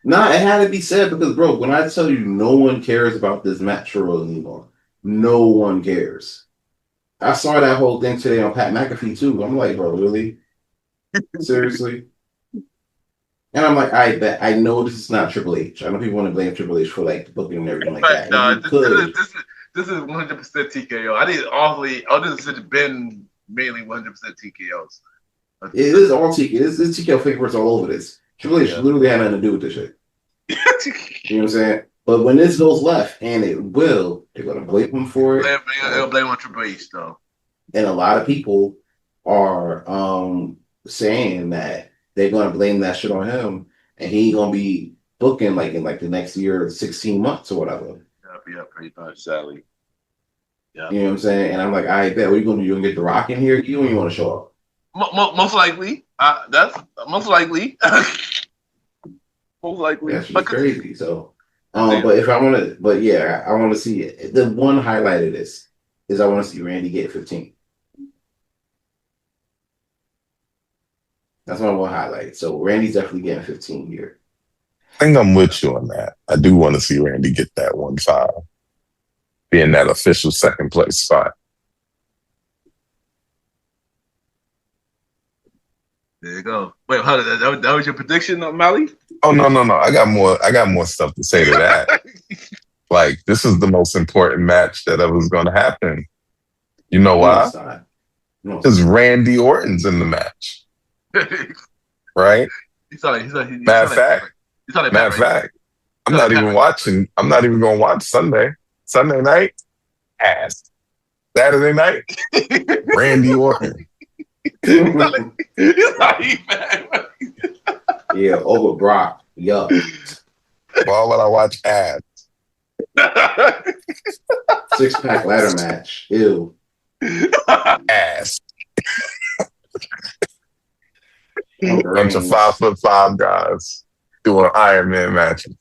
Nah, it had to be said because, bro, when I tell you no one cares about this match for real anymore, no one cares. I saw that whole thing today on Pat McAfee too. I'm like, bro, really? Seriously? And I'm like, I know this is not Triple H. I know people want to blame Triple H for like the booking and everything like that. No, this is 100% TKO. I didn't awfully. This has been mainly 100% TKOs. It is all TKO. It's TKO favorites all over this. Triple H literally had nothing to do with this shit. You know what I'm saying? But when this goes left, and it will, they're gonna blame him for it. They'll blame on Triple H though. And a lot of people are saying that they're gonna blame that shit on him, and he ain't gonna be booking like in like the next year, 16 months or whatever. Yeah, pretty much, sadly. Yeah. You know what I'm saying? And I'm like, I bet what are you gonna do? You gonna get the Rock in here? You don't even want to show up. Most likely. That's most likely. Most likely. That's just crazy. So, but if I want to, I want to see it. The one highlight of this is I want to see Randy get 15. That's my one highlight. So Randy's definitely getting 15 here. I think I'm with you on that. I do want to see Randy get that 1-5, be in that official second place spot. There you go. Wait, how did that was your prediction, Mally? Oh no. I got more stuff to say to that. Like, this is the most important match that ever was gonna happen. You know why? Because Randy Orton's in the match. Right? Matter of fact, I'm not even watching. I'm not even gonna watch Sunday. Sunday night, ass. Saturday night, Randy Orton. Yeah, over Brock. Yup. Why would I watch ass? 6-pack ladder match. Ew. Ass. Bunch of 5'5" guys doing Iron Man matches.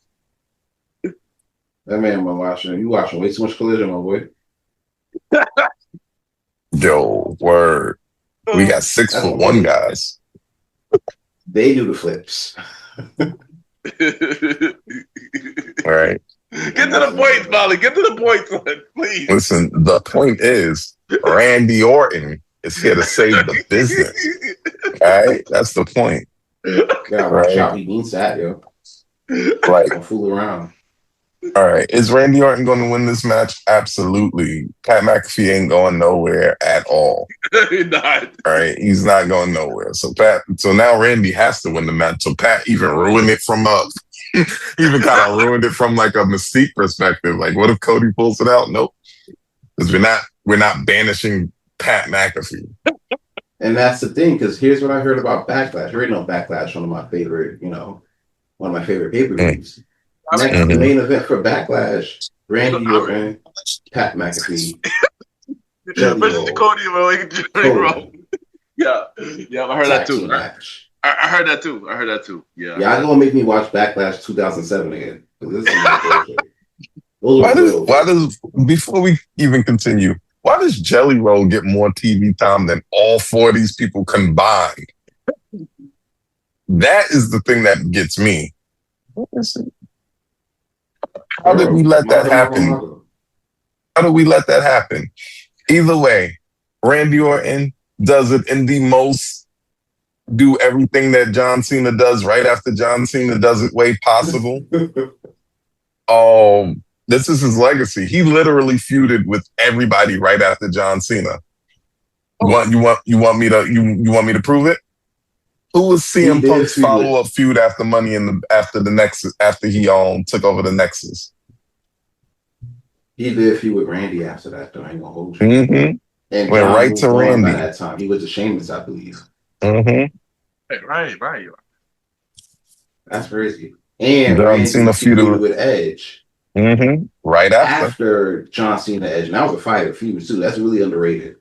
That man was watching. You watching way too much Collision, my boy. Yo, word. We got 6'1" guys. They do the flips. All right. Get to the point, Molly. Get to the point, son, please. Listen, the point is Randy Orton is here to save the business. All right? That's the point. Yeah, watch out. He means that, yo. Like, don't fool around. All right. Is Randy Orton going to win this match? Absolutely. Pat McAfee ain't going nowhere at all. He's not. All right. He's not going nowhere. So now Randy has to win the match. So Pat even ruined it from even kind of ruined it from like a Mystique perspective. Like, what if Cody pulls it out? Nope. Because we're not banishing Pat McAfee. And that's the thing, because here's what I heard about Backlash. I already know Backlash, one of my favorite pay-per-views. Next, the main event for Backlash, Randy Orton, Pat McAfee. Cody Rowe. Yeah, I heard that too. I heard that too. Yeah. Y'all gonna make me watch Backlash 2007 again. This is why does before we even continue, why does Jelly Roll get more TV time than all 4 of these people combined? That is the thing that gets me. How did we let that happen? How did we let that happen? Either way, Randy Orton does it in the most do everything that John Cena does right after John Cena does it way possible. This is his legacy. He literally feuded with everybody right after John Cena. You want me to prove it? Who was CM Punk's follow-up feud after after the Nexus, after he took over the Nexus? He did feud with Randy after that, though. I ain't gonna hold you. Mm-hmm. And went right to Randy by that time. He was a Sheamus, I believe. Mm-hmm. Right. That's crazy. And John Cena feuded with Edge. Right after. After John Cena Edge. And that was a fire feud too. That's really underrated.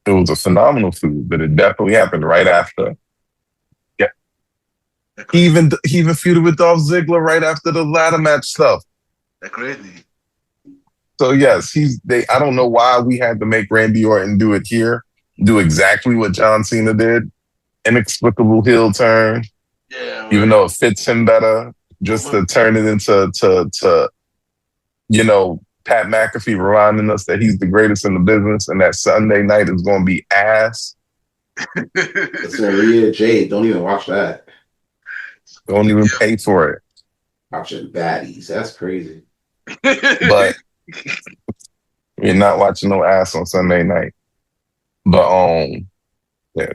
It was a phenomenal feud, but it definitely happened right after. Yeah. He even feuded with Dolph Ziggler right after the ladder match stuff. That's crazy. So yes, I don't know why we had to make Randy Orton do it here, do exactly what John Cena did. Inexplicable heel turn. Yeah. Right. Even though it fits him better, just to turn it into Pat McAfee reminding us that he's the greatest in the business and that Sunday night is going to be ass. It's Rhea Jade. Don't even watch that. Don't even pay for it. Watching baddies. That's crazy. But you're not watching no ass on Sunday night. But yeah.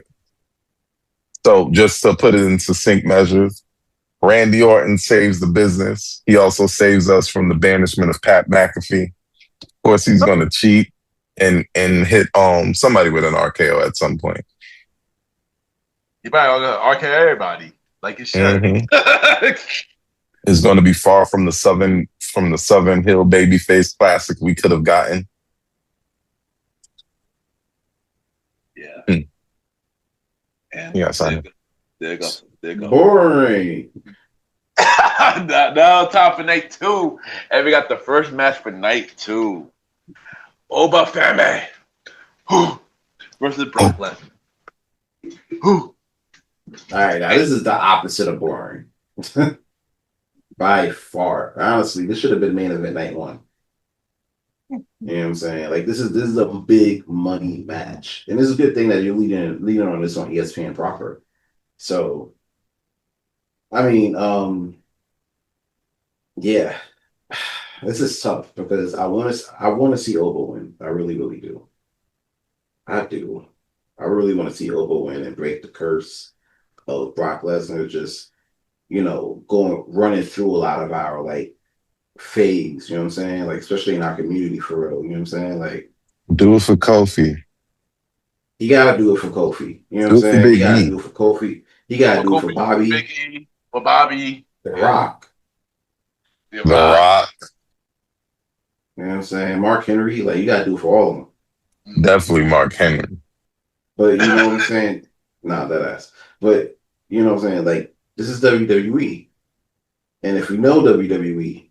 So just to put it in succinct measures, Randy Orton saves the business. He also saves us from the banishment of Pat McAfee. Of course, he's going to cheat and hit somebody with an RKO at some point. He probably going to RKO everybody like he should. It's going to be far from the Southern Hill Babyface Classic we could have gotten. Yeah. Yeah, son. There you go. Boring. Now time for night 2. And we got the first match for night 2. Oba Femi versus Brock Lesnar. All right, now this is the opposite of boring. By far. Honestly, this should have been main event night 1. You know what I'm saying? Like this is a big money match. And this is a good thing that you're leading on this on ESPN proper. So I mean, yeah. This is tough because I want to see Oba win. I really, really do. I do. I really want to see Oba win and break the curse of Brock Lesnar just, running through a lot of our phase, you know what I'm saying? Like, especially in our community for real, you know what I'm saying? Like, do it for Kofi. You gotta do it for Kofi. You know what I'm saying? You gotta do it for Kofi. You gotta do it for Bobby. Big E, for Bobby. The Rock. The Rock. You know what I'm saying? Mark Henry, you gotta do it for all of them. Definitely Mark Henry. But you know what I'm saying? Nah, that ass. But you know what I'm saying? This is WWE. And if we know WWE,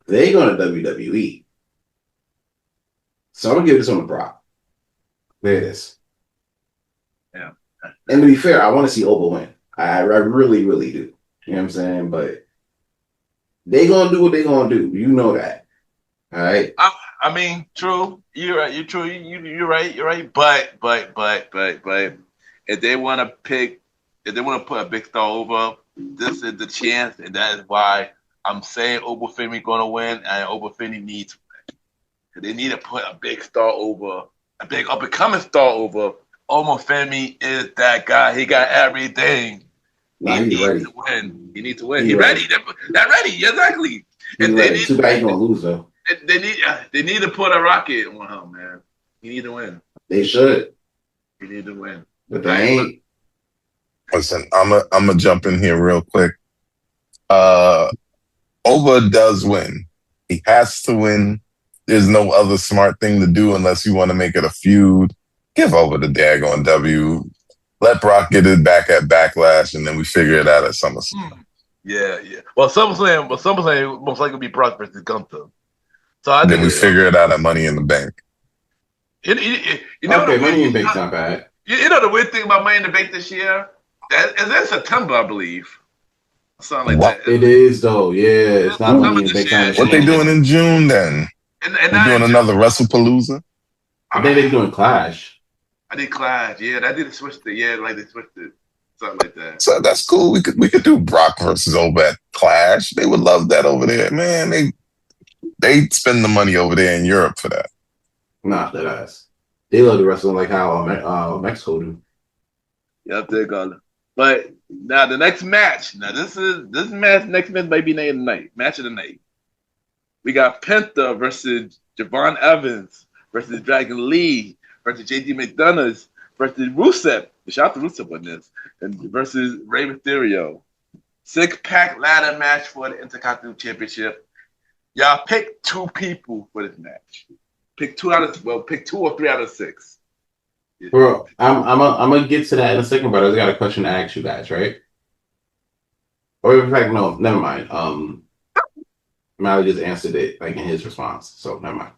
they're going to WWE. So I'm going to give this one to Brock. There it is. Yeah. And to be fair, I want to see Oba win. I really, really do. You know what I'm saying? But they going to do what they going to do. You know that. All right? I mean, true. You're right. You're true. You're right. You're right. But if they want to put a big star over, this is the chance, and that is why I'm saying Oba Femi going to win, and Oba Femi needs to win. They need to put a big star over, a big up-and-coming star over. Oba Femi is that guy. He got everything. Nah, he needs ready to win. He needs to win. He's ready. They're ready. Exactly. And they need. Too bad he's gonna lose though. They need to put a rocket on him, man. He need to win. They should. He need to win. But they ain't. Listen, I'm gonna jump in here real quick. Oba does win. He has to win. There's no other smart thing to do unless you want to make it a feud. Give over the daggone W. Let Brock get it back at Backlash, and then we figure it out at SummerSlam. Yeah. Well, SummerSlam most likely be Brock versus Gunther. So I then we figure it out at Money in the Bank. You know, okay, Money in the Bank's not bad. You know the weird thing about Money in the Bank this year? That's September, I believe. Something like that. It is though, yeah. It's not Money in the Bank. What they doing in June then? And they're doing another WrestlePalooza? I think they're doing Clash. I did Clash, yeah. They switched it, yeah. They switched it, something like that. So that's cool. We could do Brock versus Oba at Clash. They would love that over there, man. They spend the money over there in Europe for that. Nah, that ass. They love the wrestling like how Mexico do. Yep, they're gonna. But now the next match. Now this match. Next match might be match of the night. We got Penta versus Javon Evans versus Dragon Lee versus JD McDonough versus Rusev. Shout out to Rusev on this. And versus Rey Mysterio. 6-pack ladder match for the Intercontinental Championship. Y'all pick 2 people for this match. Pick 2 or 3 out of 6. Bro, I'm gonna get to that in a second, but I just got a question to ask you guys, right? Or in fact, no, never mind. Mally just answered it like in his response, so never mind.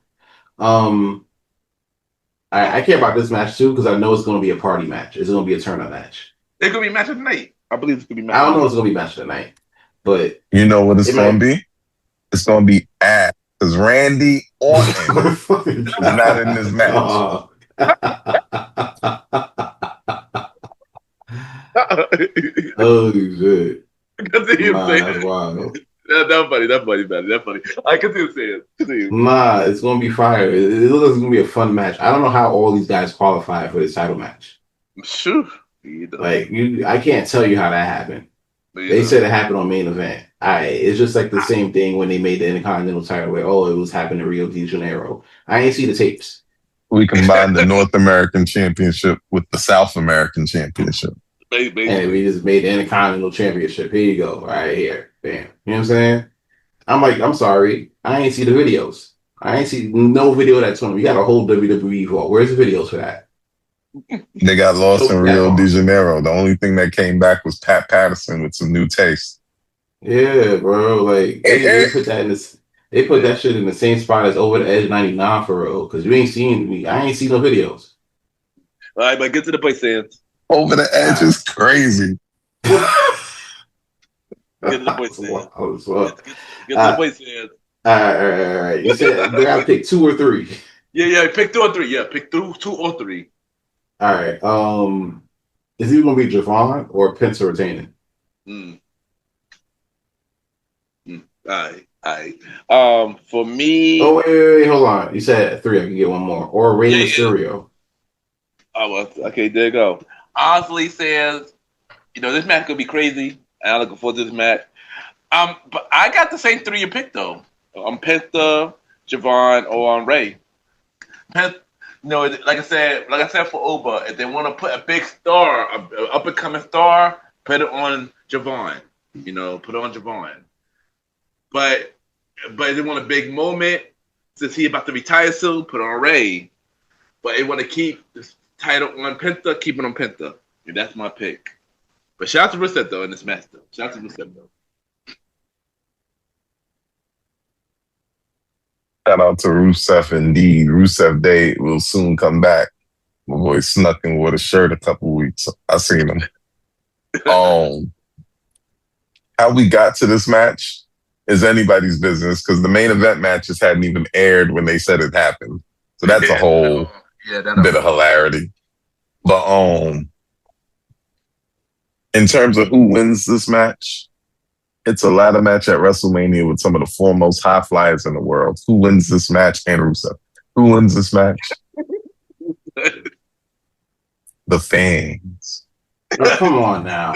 I care about this match too because I know it's gonna be a party match. It's gonna be a turn-up match. It's gonna be match of the night. I believe it's gonna be match. I don't know if it's gonna be match of the night, but you know what it's gonna be? It's gonna be ass because Randy Orton is not in this match. Oh shit! That's wild. That's funny. I can see what you're saying. Nah, it's gonna be fire. It looks like it's gonna be a fun match. I don't know how all these guys qualify for this title match. Sure. Like I can't tell you how that happened. They said it happened on main event. It's just like the same thing when they made the Intercontinental title where it was happening in Rio de Janeiro. I ain't see the tapes. We combined the North American Championship with the South American Championship. And we just made the Intercontinental Championship. Here you go, right here. Bam. You know what I'm saying? I'm like, I'm sorry. I ain't see the videos. I ain't see no video of that tournament. We got a whole WWE vault. Where's the videos for that? They got lost in Rio de Janeiro. The only thing that came back was Pat Patterson with some new taste. Yeah, bro. Like they put that in this. They put that shit in the same spot as Over the Edge '99 for real. Because you ain't seen me. I ain't seen no videos. All right, but get to the point, Sans. Over the Edge is crazy. Get to the point, Sans. Get to the point, Sans. All right. You said we gotta pick 2 or 3. Yeah. Pick 2 or 3. Yeah, pick 2 or 3. All right. Is he gonna be Javon or Penta retaining? All right. For me. Oh wait, hold on. You said 3. I can get one more. Or Rey Mysterio. Oh well, okay. There you go. Honestly, says, this match could be crazy, and I'm looking forward to this match. But I got the same 3 you picked though. Penta, Javon, or Ray. Penta, like I said for Oba, if they want to put a big star, an up and coming star, put it on Javon. Put it on Javon. But if they want a big moment, since he's about to retire soon, put on Ray. But they want to keep this title on Penta, keep it on Penta. And that's my pick. But shout out to Rusev though in this match though. Shout out to Rusev though. Shout out to Rusev indeed. Rusev Day will soon come back. My boy snuck in with a shirt a couple weeks. I seen him. How we got to this match is anybody's business because the main event matches hadn't even aired when they said it happened. So that's a whole bit of hilarity. But in terms of who wins this match, it's a ladder match at WrestleMania with some of the foremost high flyers in the world. Who wins this match? And Rusev. Who wins this match? The fans. Oh, come on now.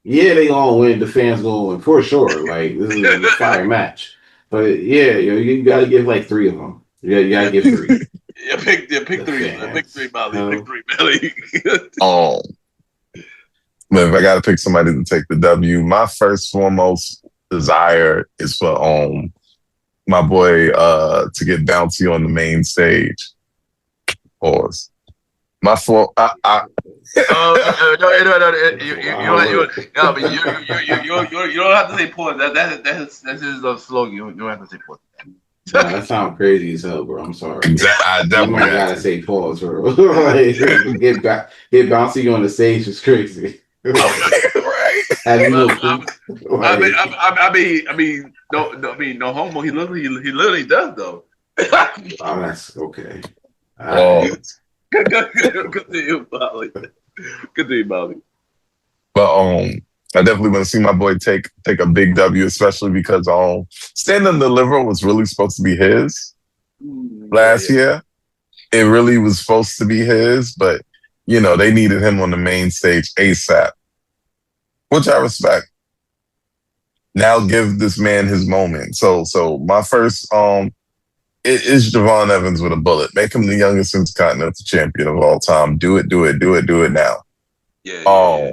Yeah, they gonna win. The fans gonna win for sure. Like this is a fire match. But yeah, you gotta give like 3 of them. You gotta give 3. Pick 3. Pick 3, Molly. Pick 3, Molly. But if I gotta pick somebody to take the W, my first foremost desire is for my boy to get bouncy on the main stage. Pause. My fault. You don't have to say pause. That's his slogan. You don't have to say pause. Nah, that sounds crazy as hell, bro. I'm sorry. Exactly. I definitely gotta say pause, bro. Like, get bouncy on the stage is crazy. Right. I mean, no homo. He literally does though. Oh, that's okay. Good to you, Molly. But I definitely want to see my boy take a big W, especially because Stand and Deliver was really supposed to be his last year. It really was supposed to be his, but they needed him on the main stage ASAP, which I respect. Now give this man his moment. So my first it is Javon Evans with a bullet. Make him the youngest Intercontinental Champion of all time. Do it now. Yeah.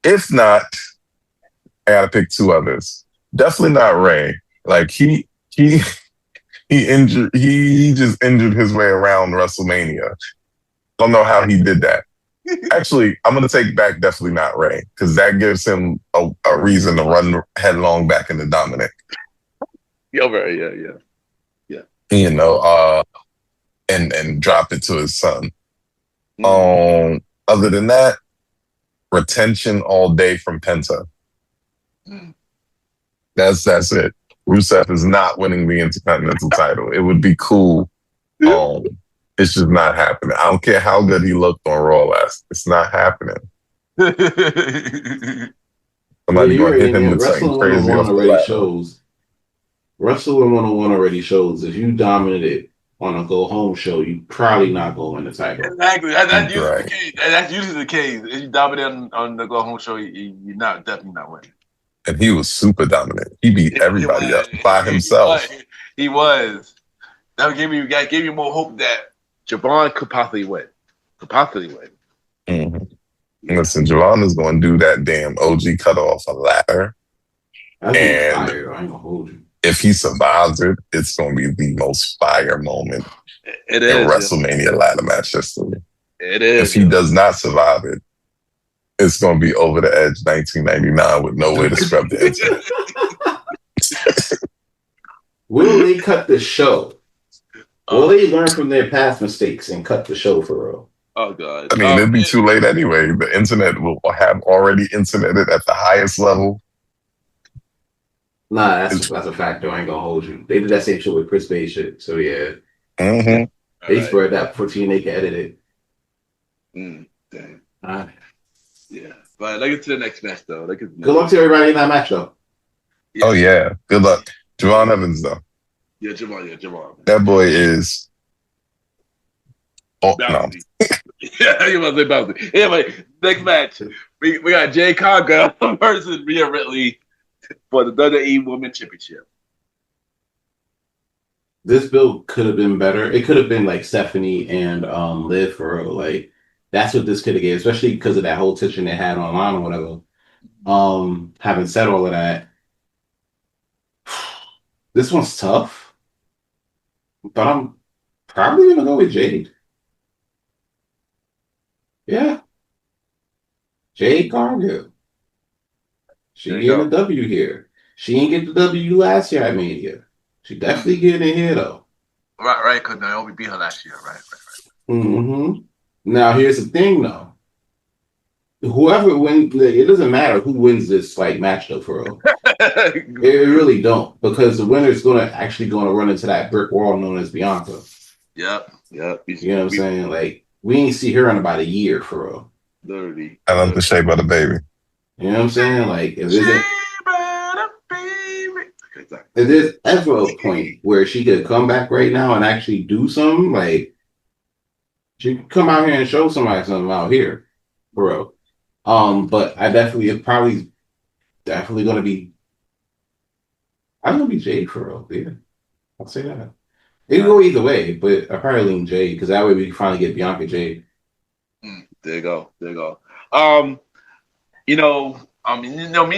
If not, I gotta pick 2 others. Definitely not Ray. Like he just injured his way around WrestleMania. Don't know how he did that. Actually, I'm gonna take back definitely not Ray, because that gives him a reason to run headlong back into Dominic. Yeah, right, yeah. You know, and drop it to his son. Other than that, retention all day from Penta. That's it. Rusev is not winning the Intercontinental title. It would be cool. It's just not happening. I don't care how good he looked on Raw last. It's not happening. Somebody gonna hit him with something crazy off the ladder. Wrestling 101 already shows if you dominated on a go home show, you probably not gonna win the title. Exactly. That's usually the case. That's usually the case. If you dominate on the go home show, you're definitely not winning. And he was super dominant. He beat everybody up by himself. He was. That gave you more hope that Javon could possibly win. Mm-hmm. Listen, Javon is going to do that damn OG cut off a ladder. And I ain't gonna hold you. If he survives it, it's going to be the most fire moment in WrestleMania ladder match history. It is. If he does not survive it, it's going to be over the edge 1999 with no way to scrub the internet. Will they cut the show? Will they learn from their past mistakes and cut the show for real? Oh, God. I mean, it'd be too late anyway. The internet will have already interneted at the highest level. Nah, that's a fact, though. I ain't gonna hold you. They did that same shit with Chris Bay shit. So, yeah. Mm-hmm. They spread that before TNA can edit it. Dang. Yeah. But let's get to the next match, though. Good luck to everybody in that match, though. Yeah. Oh, yeah. Good luck. Javon Evans, though. Yeah, Javon. That boy is... Oh, no. Yeah, you must say bouncy. Anyway, next match. We got Jay Conga versus Rhea Ripley for the WWE Women's Championship. This build could have been better. It could have been like Stephanie and Liv for real. Like, that's what this could have gave, especially because of that whole tension they had online or whatever. Having said all of that, this one's tough, but I'm probably gonna go with Jade. Yeah, Jade Cargill. She getting a W here. She didn't get the W last year at Mania. She definitely getting it here though. Right, because Naomi beat her last year. Right. Mm-hmm. Now here's the thing though. Whoever wins, it doesn't matter who wins this like match though, for real. It really don't, because the winner's gonna run into that brick wall known as Bianca. Yep. You know what I'm saying? Like, we ain't see her in about a year for real. Literally. I love the shape of the baby. You know what I'm saying? Like, if there's ever a point where she could come back right now and actually do something, like, she could come out here and show somebody something out here, for real. But it's definitely gonna be. I'm gonna be Jade for real. Yeah, I'll say that. It can go either way, but I probably lean Jade because that way we can finally get Bianca Jade. There you go. Me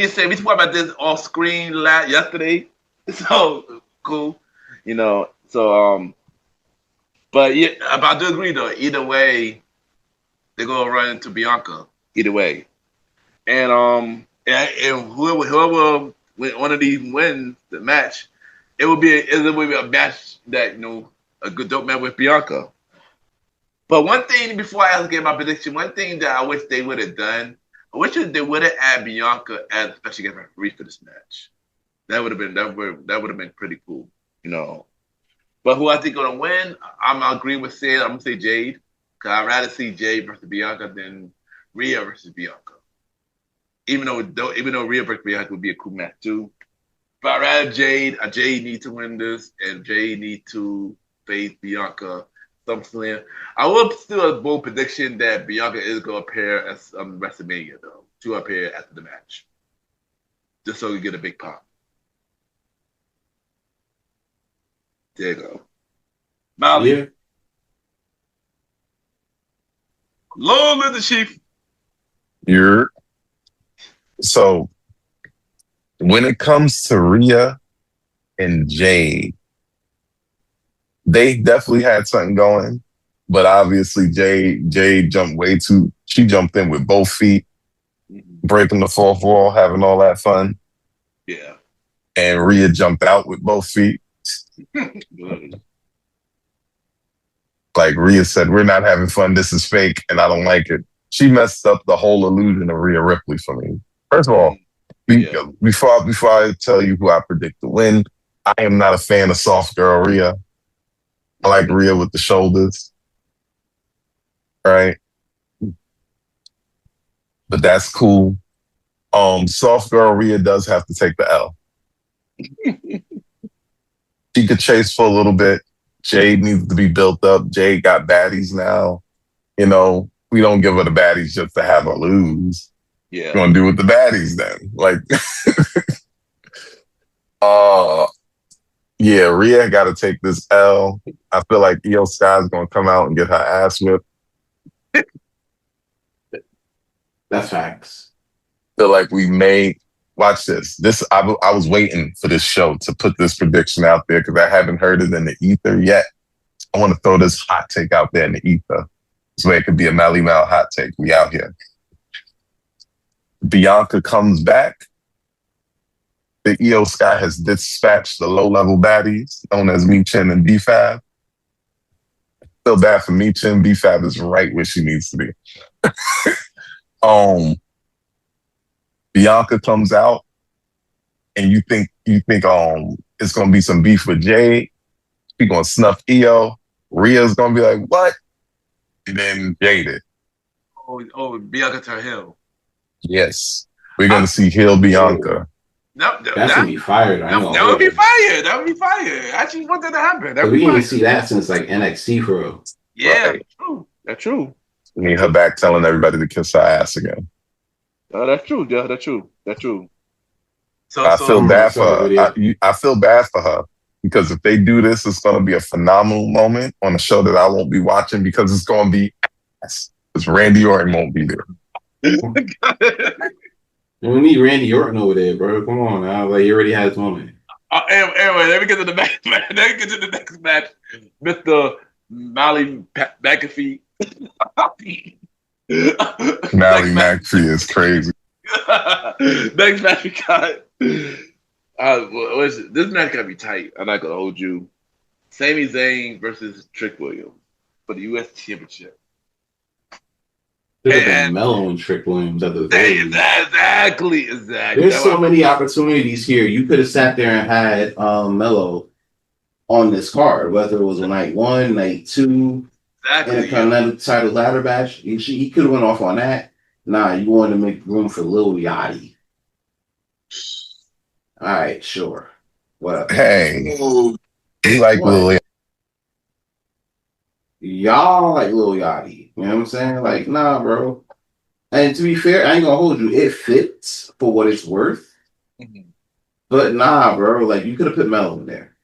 and Sam, we talked about this off screen yesterday. So cool, but yeah, I do agree though. Either way, they're gonna run into Bianca. Either way, and whoever one of these wins the match, it would be a match that a good dope match with Bianca. But one thing before I ask my prediction, one thing that I wish they would have done, I wish they would have added Bianca as a special guest referee for this match. That would have been pretty cool, But who I think gonna win? I'm agreeing with Sid. I'm gonna say Jade, because I'd rather see Jade versus Bianca than Rhea versus Bianca. Even though Rhea versus Bianca would be a cool match too. But I'd rather Jade. Jade need to win this, and Jade need to face Bianca. SummerSlam. I will still a bold prediction that Bianca is going to appear at WrestleMania, though, to appear after the match, just so we get a big pop. There you go. Molly. Yeah. Long live the Chief. So when it comes to Rhea and Jade, they definitely had something going, but obviously Jade jumped way too. She jumped in with both feet, breaking the fourth wall, having all that fun. Yeah. And Rhea jumped out with both feet. Like Rhea said, we're not having fun. This is fake, and I don't like it. She messed up the whole illusion of Rhea Ripley for me. First of all, before I tell you who I predict to win, I am not a fan of soft girl Rhea. I like Rhea with the shoulders. Right? But that's cool. Soft girl Rhea does have to take the L. She could chase for a little bit. Jade needs to be built up. Jade got baddies now. You know, we don't give her the baddies just to have her lose. Yeah. We're gonna do with the baddies then. Like yeah, Rhea gotta take this L. I feel like Io Sky's gonna come out and get her ass whipped. That's facts. Feel like we may watch this. I was waiting for this show to put this prediction out there because I haven't heard it in the ether yet. I want to throw this hot take out there in the ether. This way it could be a Malimal hot take. We out here. Bianca comes back. The Io Sky has dispatched the low-level baddies known as Michin and B-Fab. Feel bad for Michin. B-Fab is right where she needs to be. Bianca comes out, and you think it's gonna be some beef with Jade. She's gonna snuff Io. Rhea's gonna be like, what? And then Jaded. Bianca turn heel. Yes. We're gonna see heel Bianca. No, that's gonna be fired. That would be fire. That would be fire. I actually want that to happen. We didn't see that since like NXT for real. Yeah, right. True. That's true. We need her back telling everybody to kiss her ass again. That's true. Yeah, that's true. That's true. I feel bad for her. I feel bad for her because if they do this, it's going to be a phenomenal moment on a show that I won't be watching because it's going to be ass. Because Randy Orton won't be there. We need Randy Orton over there, bro. Come on now. Like, he already had his moment. Anyway, let me get to the match. Let me get to the next match. Mr. Mally McAfee. Mally McAfee is crazy. Next match we got. This match gotta be tight. I'm not gonna hold you. Sami Zayn versus Trick Williams for the U.S. Championship. Should have been Melo and Trick Williams at the day. Exactly. There's so many opportunities here. You could have sat there and had Melo on this card, whether it was a night 1, night 2, Intercontinental title ladder match. He could have went off on that. Nah, you wanted to make room for Lil Yachty. All right, sure. Whatever. Hey, you like Lil Yachty? Y'all like Lil Yachty. You know what I'm saying? Like, nah, bro. And to be fair, I ain't gonna hold you. It fits for what it's worth. Mm-hmm. But nah, bro. Like, you could have put Melo in there.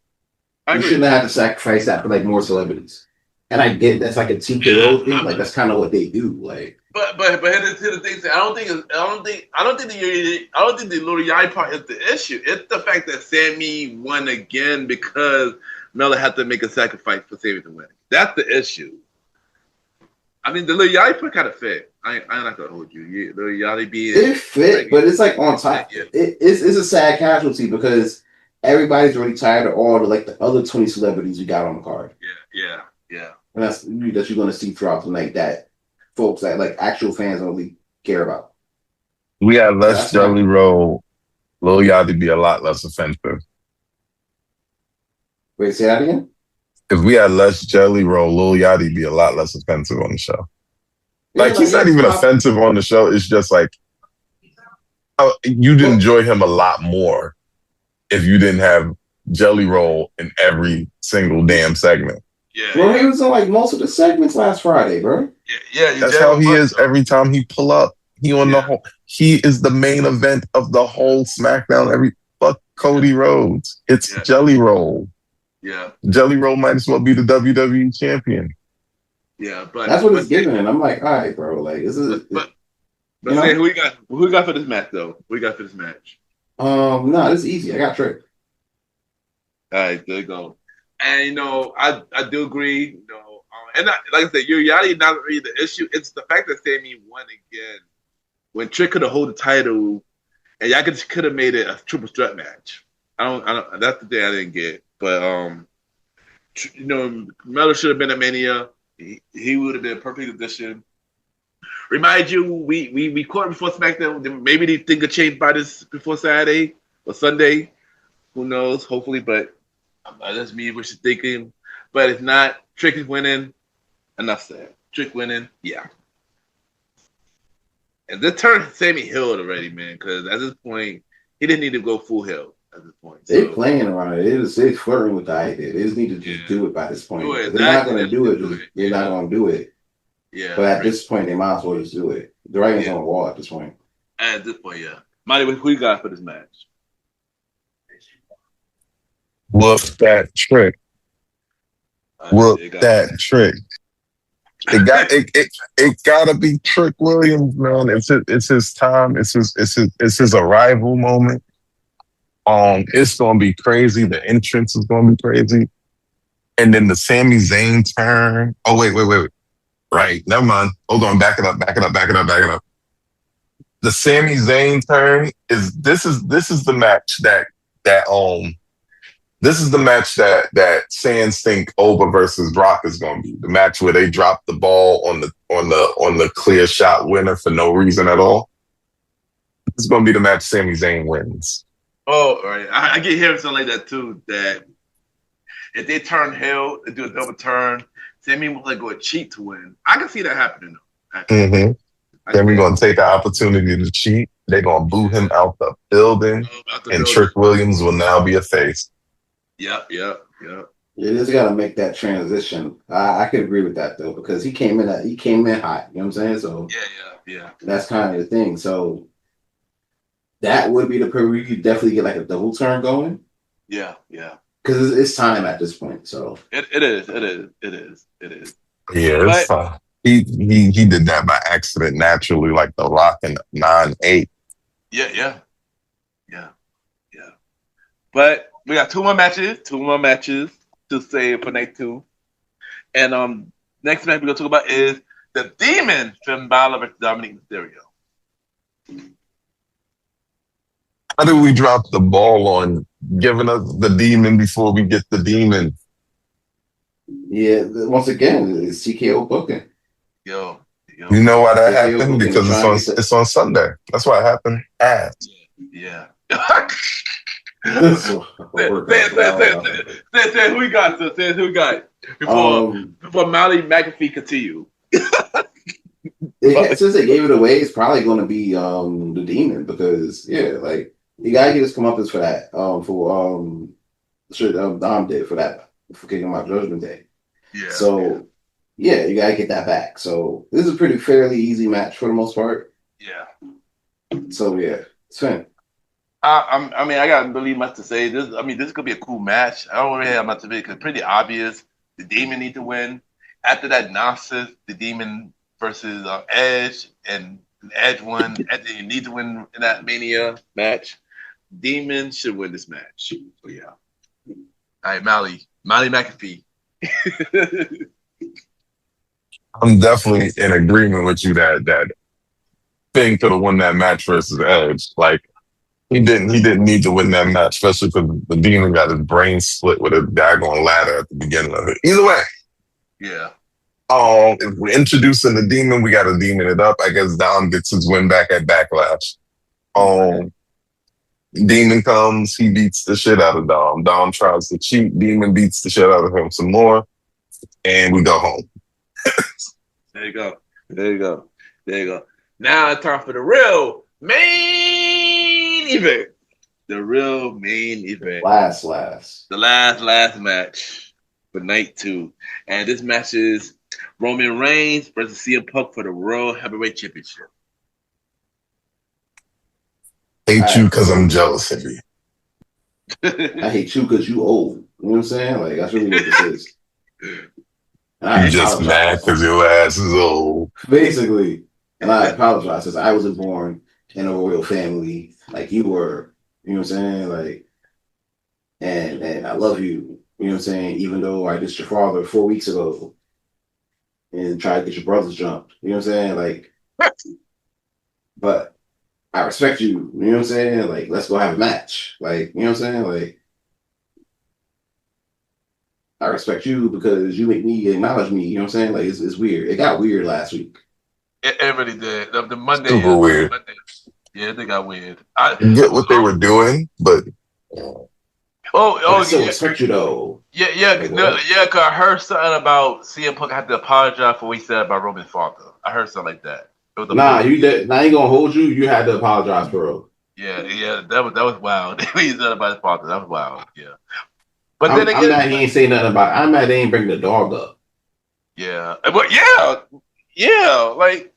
You shouldn't have had to sacrifice that for like more celebrities. And I get that's like a TKO thing. Like, that's kind of what they do. Like, but here's the thing. I don't think the Lil Yachty part is the issue. It's the fact that Sammy won again because Melo had to make a sacrifice for Sammy to win. That's the issue. I mean, the Lil Yachty part kind of fit. I'm not gonna hold you. Yeah, Lil Yachty it fit, but it's like on top. Yeah. It's a sad casualty because everybody's already tired of all the other 20 celebrities we got on the card. Yeah. And that you're going to see throughout the night that folks that like actual fans don't really care about. We had less Jelly Roll. Lil Yachty be a lot less offensive. Wait, say that again? If we had less Jelly Roll, Lil Yachty be a lot less offensive on the show. Like, he's not even offensive on the show. It's just like, you'd enjoy him a lot more if you didn't have Jelly Roll in every single damn segment. Yeah. Bro, he was on like most of the segments last Friday, bro. Yeah. That's how he is every time he pull up. He is the main event of the whole SmackDown. Fuck Cody Rhodes. It's Jelly Roll. Yeah. Jelly Roll might as well be the WWE champion. Yeah, but that's what it's giving. And I'm like, all right, bro. Like, this is. But say who we got for this match though? Who we got for this match? No, this is easy. I got Trick. All right, there you go. And I do agree. And like I said, Uriarty not really the issue. It's the fact that Sammy won again when Trick could have hold the title, and y'all could have made it a triple threat match. I don't. That's the thing I didn't get. But Melo should have been at Mania. He would have been a perfect addition. Remind you, we caught before SmackDown. Maybe they think of change by this before Saturday or Sunday. Who knows? Hopefully, but that's me wishing thinking. But if not, Trick is winning. Enough said. Trick winning. Yeah. And this turned Sammy Hill already, man. Because at this point, he didn't need to go full Hill at this point. They're playing around it. They're flirting with the idea. They just need to just do it by this point. If they're not going to do it. They're not going to do it. Yeah. But at this point, they might as well just do it. The writing's on the wall at this point. At this point, yeah. Marty, who you got for this match? Whoop that Trick. Whoop that Trick. It gotta be Trick Williams, man. It's his time. It's his arrival moment. It's gonna be crazy. The entrance is gonna be crazy, and then the Sami Zayn turn. Oh wait. Right, never mind. Hold on, back it up. The Sami Zayn turn is this is the match that this is the match that Sands think Over versus Brock is going to be. The match where they drop the ball on the clear shot winner for no reason at all. It's going to be the match Sami Zayn wins. Oh, all right. I get hearing something like that too. That if they turn heel, they do a double turn. Sammy will go a cheat to win. I can see that happening though. Mm-hmm. Then we're going to take the opportunity to cheat. They're going to boo him out the building, and Trick Williams will now be a face. Yep. You just got to make that transition. I could agree with that though, because he came in hot. You know what I'm saying? So yeah. That's kind of the thing. So that would be the period where you could definitely get like a double turn going. Yeah. Because it's time at this point. So it is. Yeah, it's fine. He did that by accident naturally, like The Rock in 9-8. Yeah. But we got two more matches to say for night 2. And next match we're gonna talk about is the Demon Finn Balor versus Dominic Mysterio. How did we drop the ball on giving us the Demon before we get the Demon? Yeah, once again, it's TKO booking. Yo. You know why that happened? Because it's on Sunday. That's why it happened. Yeah. Say who we got? Say who we got before Molly McAfee continue. Since they gave it away, it's probably going to be the Demon because like you gotta get his comeuppance for that. Dom did for that for Kingdom of Judgment Day. Yeah. So you gotta get that back. So this is a pretty fairly easy match for the most part. Yeah. So it's fun. I mean, I got really much to say. This could be a cool match. I don't really have much to say because it's pretty obvious. The Demon need to win. After that nonsense, the Demon versus Edge, and Edge won. Edge you need to win in that Mania match. Demon should win this match. So yeah. All right, Molly McAfee. I'm definitely in agreement with you that Finn could have won that match versus Edge. Like he didn't need to win that match, especially because the Demon got his brain split with a daggone ladder at the beginning of it. Either way. Yeah. If we're introducing the Demon, we got to demon it up. I guess Dom gets his win back at Backlash. Demon comes, he beats the shit out of Dom. Dom tries to cheat, Demon beats the shit out of him some more, and we go home. There you go. Now it's time for the real main event. The real main event. Last. The last match for night 2. And this match is Roman Reigns versus CM Punk for the World Heavyweight Championship. Hate you because I'm jealous of you. I hate you because you old. You know what I'm saying? Like, that's really what this is. You just mad because your ass is old. Basically. And I apologize because I wasn't born in a royal family like you were. You know what I'm saying? Like, and I love you. You know what I'm saying? Even though I dissed your father 4 weeks ago and tried to get your brothers jumped. You know what I'm saying? Like, but I respect you. You know what I'm saying? Like, let's go have a match. Like, you know what I'm saying? Like, I respect you because you make me acknowledge me. You know what I'm saying? Like, it's weird. It got weird last week. It really did. The Monday, Super weird. Monday, yeah, they got weird. I get what they were doing, but I still respect you though. Yeah, cause I heard something about CM Punk had to apologize for what he said about Roman's father. I heard something like that. Nah, you did. I ain't gonna hold you. You had to apologize for it. Yeah, that was wild. He said about his father. That was wild. Yeah, but I'm mad he ain't say nothing about it. I'm mad they ain't bring the dog up. Yeah, but yeah, like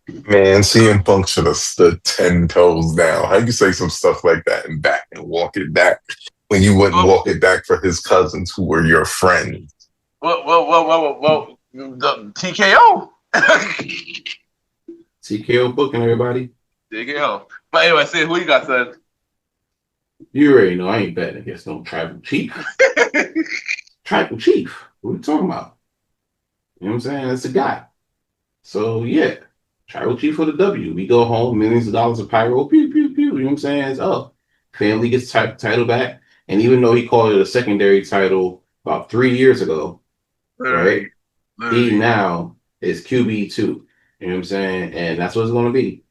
man, CM Punk should have stood 10 toes down. How you say some stuff like that and back and walk it back when you wouldn't walk it back for his cousins who were your friends? Well, the TKO. TKO booking everybody. TKO. But anyway, see who you got, son. You already know I ain't betting against no tribal chief. Tribal chief. What are we talking about? You know what I'm saying? That's the guy. So yeah, tribal chief for the W. We go home, millions of dollars of pyro, pew pew pew. You know what I'm saying? It's up. Family gets title back, and even though he called it a secondary title about 3 years ago, right? He now is QB2. You know what I'm saying? And that's what it's going to be.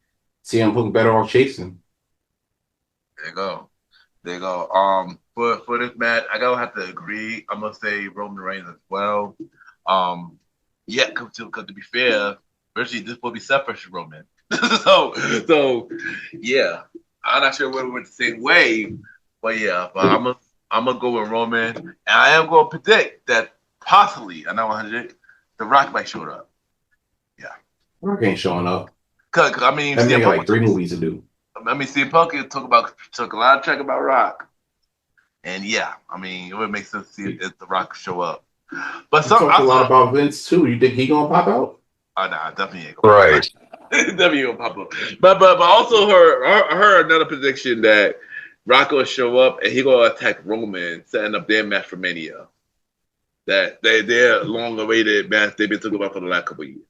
CM Punk better off chasing. There you go. For this match, I gotta have to agree. I'm gonna say Roman Reigns as well. Yeah, because to be fair, virtually this will be set for Roman. so yeah, I'm not sure whether it went the same way, but yeah, but I'm gonna go with Roman, and I am gonna predict that possibly, I know 100, The Rock might show up. Yeah, Rock ain't showing up. Cause I mean, that nigga like 3 movies to do. I mean, CM Punk took a lot of check about Rock, and yeah, I mean, it would make sense to see if The Rock show up. But some talk a lot about Vince too. You think he gonna pop out? Oh, nah, definitely ain't gonna pop out. Definitely gonna pop up. But also heard another prediction that Rock will show up and he gonna attack Roman, setting up their match for Mania. That their long awaited match they've been talking about for the last couple of years.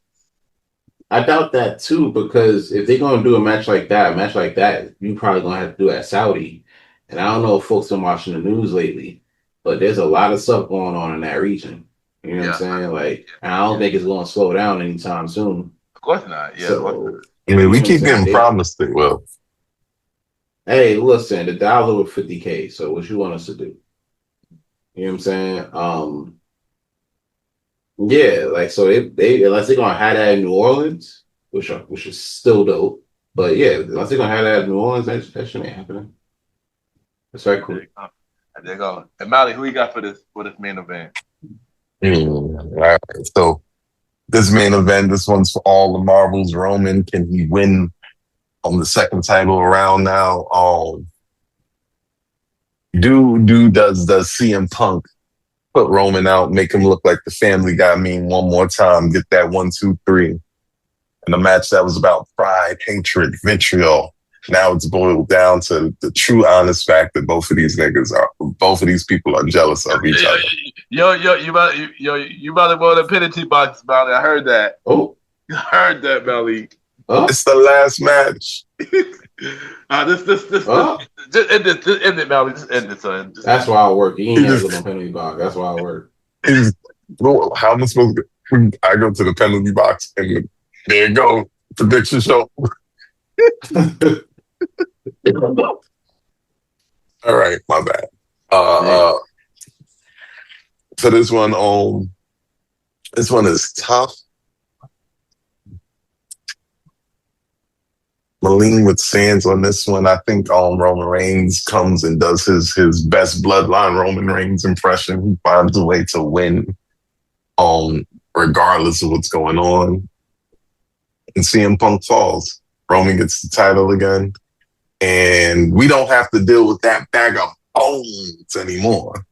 I doubt that too, because if they're gonna do a match like that, you probably gonna have to do it at Saudi. And I don't know if folks been watching the news lately, but there's a lot of stuff going on in that region. You know what I'm saying? Like, and I don't think it's gonna slow down anytime soon. Of course not. Yeah. So, I mean, we keep getting promised it will. Hey, listen, the dollar with 50K. So what you want us to do? You know what I'm saying? Yeah, like so they unless they're gonna have that in New Orleans, which is still dope. But yeah, unless they're gonna have that in New Orleans, that shit ain't happening. That's very cool. There you go. And Mally, who you got for this main event? All right. So this main event, this one's for all the marbles. Roman, can he win on the second title around now? Does CM Punk put Roman out, make him look like the Family Guy meme one more time, get that 1, 2, 3. And a match that was about pride, hatred, vitriol. Now it's boiled down to the true honest fact that both of these people are jealous of each other. You about to go to the penalty box, Mally. I heard that. Oh. I heard that, Mally. It's the last match. Just end it, Mally. Just end it, son. That's why I work. You ain't never go to penalty box. That's why I work. How am I supposed to? I go to the penalty box and there you go. Prediction show. All right, my bad. So this one is tough. Malimal with Sands on this one. I think Roman Reigns comes and does his best bloodline Roman Reigns impression. He finds a way to win, regardless of what's going on. And CM Punk falls. Roman gets the title again. And we don't have to deal with that bag of bones anymore.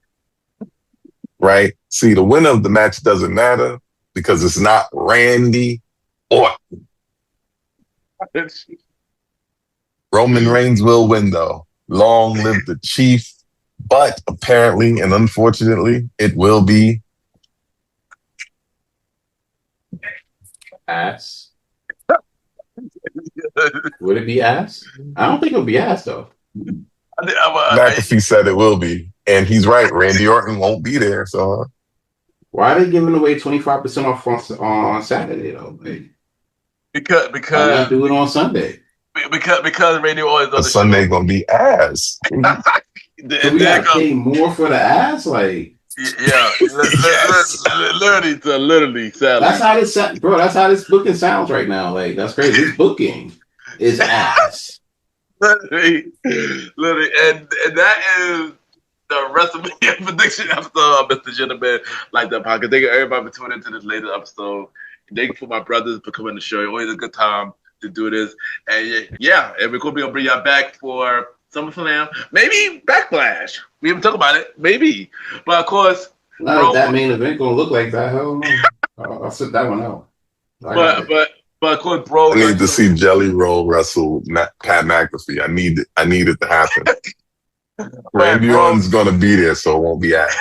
Right? See, the winner of the match doesn't matter because it's not Randy Orton. Roman Reigns will win, though. Long live the chief. But apparently and unfortunately, it will be ass. Would it be ass? I don't think it'll be ass though. McAfee said it will be. And he's right. Randy Orton won't be there. So why are they giving away 25% off on Saturday though? Like, because why not do it on Sunday? Because Randy Orton's on the Sunday show. gonna be ass. So we gotta pay more for the ass, like yeah, literally, sadly. That's how this, bro. That's how this booking sounds right now. Like that's crazy. This booking is ass. literally, and that is the WrestleMania prediction episode of Mr. Gentleman, like the podcast. Thank you everybody for tuning into this latest episode. Thank you for my brothers for coming to the show. Always a good time to do this, and yeah, and we're gonna bring y'all back for SummerSlam, maybe Backlash. We haven't talked about it, maybe, but of course, that main event gonna look like that. Hell no, I'll sit that one out. But of course, bro, I need to see Jelly Roll wrestle Pat McAfee. I need it to happen. Randy Orton's gonna be there, so it won't be ass.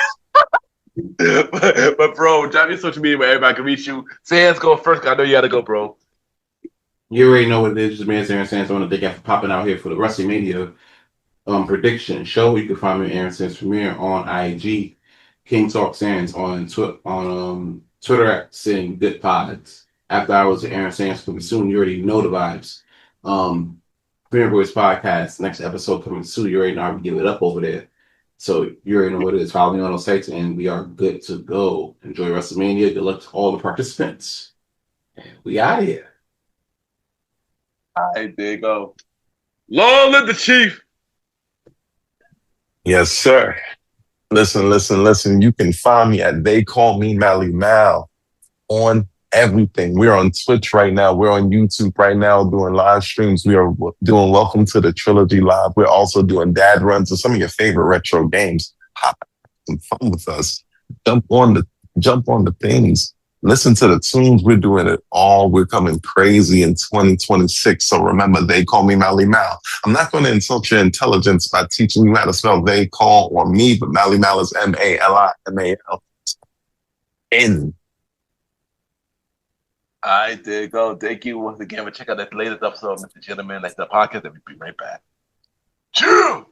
but bro, drop your social media where everybody can reach you. Sans, go first. I know you gotta go, bro. You already know what it is. Just man, Aaron Sands. I want to thank you for popping out here for the Wrestlemania prediction show. You can find me at Aaron Sands Premier on IG, King Talk Sands on Twitter at saying good pods. After hours with Aaron Sands coming soon. You already know the vibes. Premier Boyz Podcast, next episode coming soon. You already know I'm giving it up over there. So you already know what it is. Follow me on those sites and we are good to go. Enjoy WrestleMania. Good luck to all the participants. And we out of here. All right, there you go. Long live the chief. Yes, sir. Listen. You can find me at They Call Me Malimal on everything. We're on Twitch right now. We're on YouTube right now doing live streams. We are doing Welcome to the Trilogy Live. We're also doing dad runs of some of your favorite retro games. Have some fun with us. Jump on the things. Listen to the tunes. We're doing it all. We're coming crazy in 2026. So remember, They Call Me Malimal. I'm not going to insult your intelligence by teaching you how to spell they call or me, but Malimal is Malimal. N. All right, there you go. Thank you once again for checking out that latest episode of Mr. Gentleman, like the podcast, and we'll be right back. Chew!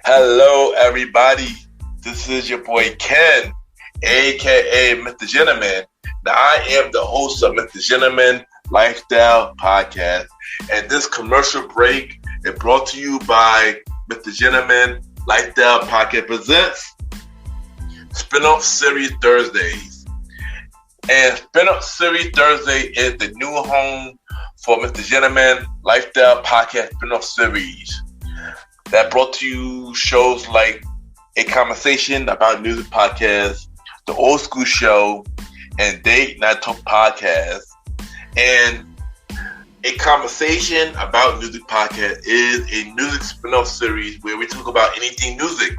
Hello, everybody. This is your boy Ken, aka Mr. Gentleman. Now, I am the host of Mr. Gentleman Lifestyle Podcast, and this commercial break is brought to you by Mr. Gentleman Lifestyle Podcast presents Spin-off Series Thursdays. And Spin-off Series Thursday is the new home for Mr. Gentleman Lifestyle Podcast Spin-off Series that brought to you shows like A Conversation About Music Podcast, The Old School Show, and Date Night Talk Podcast. And A Conversation About Music Podcast is a music spin-off series where we talk about anything music,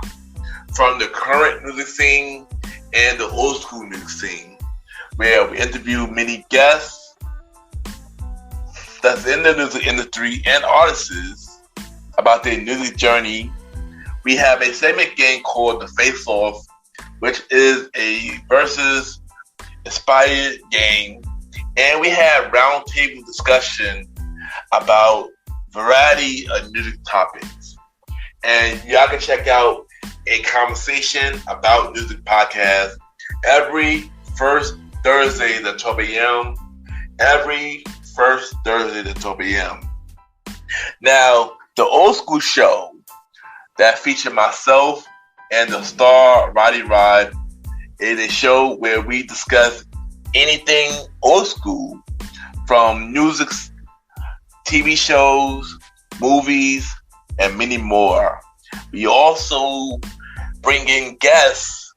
from the current music scene and the old school music scene, where we interview many guests that's in the music industry and artists about their music journey. We have a segment game called The Face Off, which is a versus inspired game. And we have roundtable discussion about variety of music topics. And y'all can check out A Conversation About Music Podcast every first Thursday at 12 a.m. Every first Thursday at 12 a.m. Now, the Old School Show that featured myself and the star Roddy Rod is a show where we discuss anything old school, from music, TV shows, movies, and many more. We also bring in guests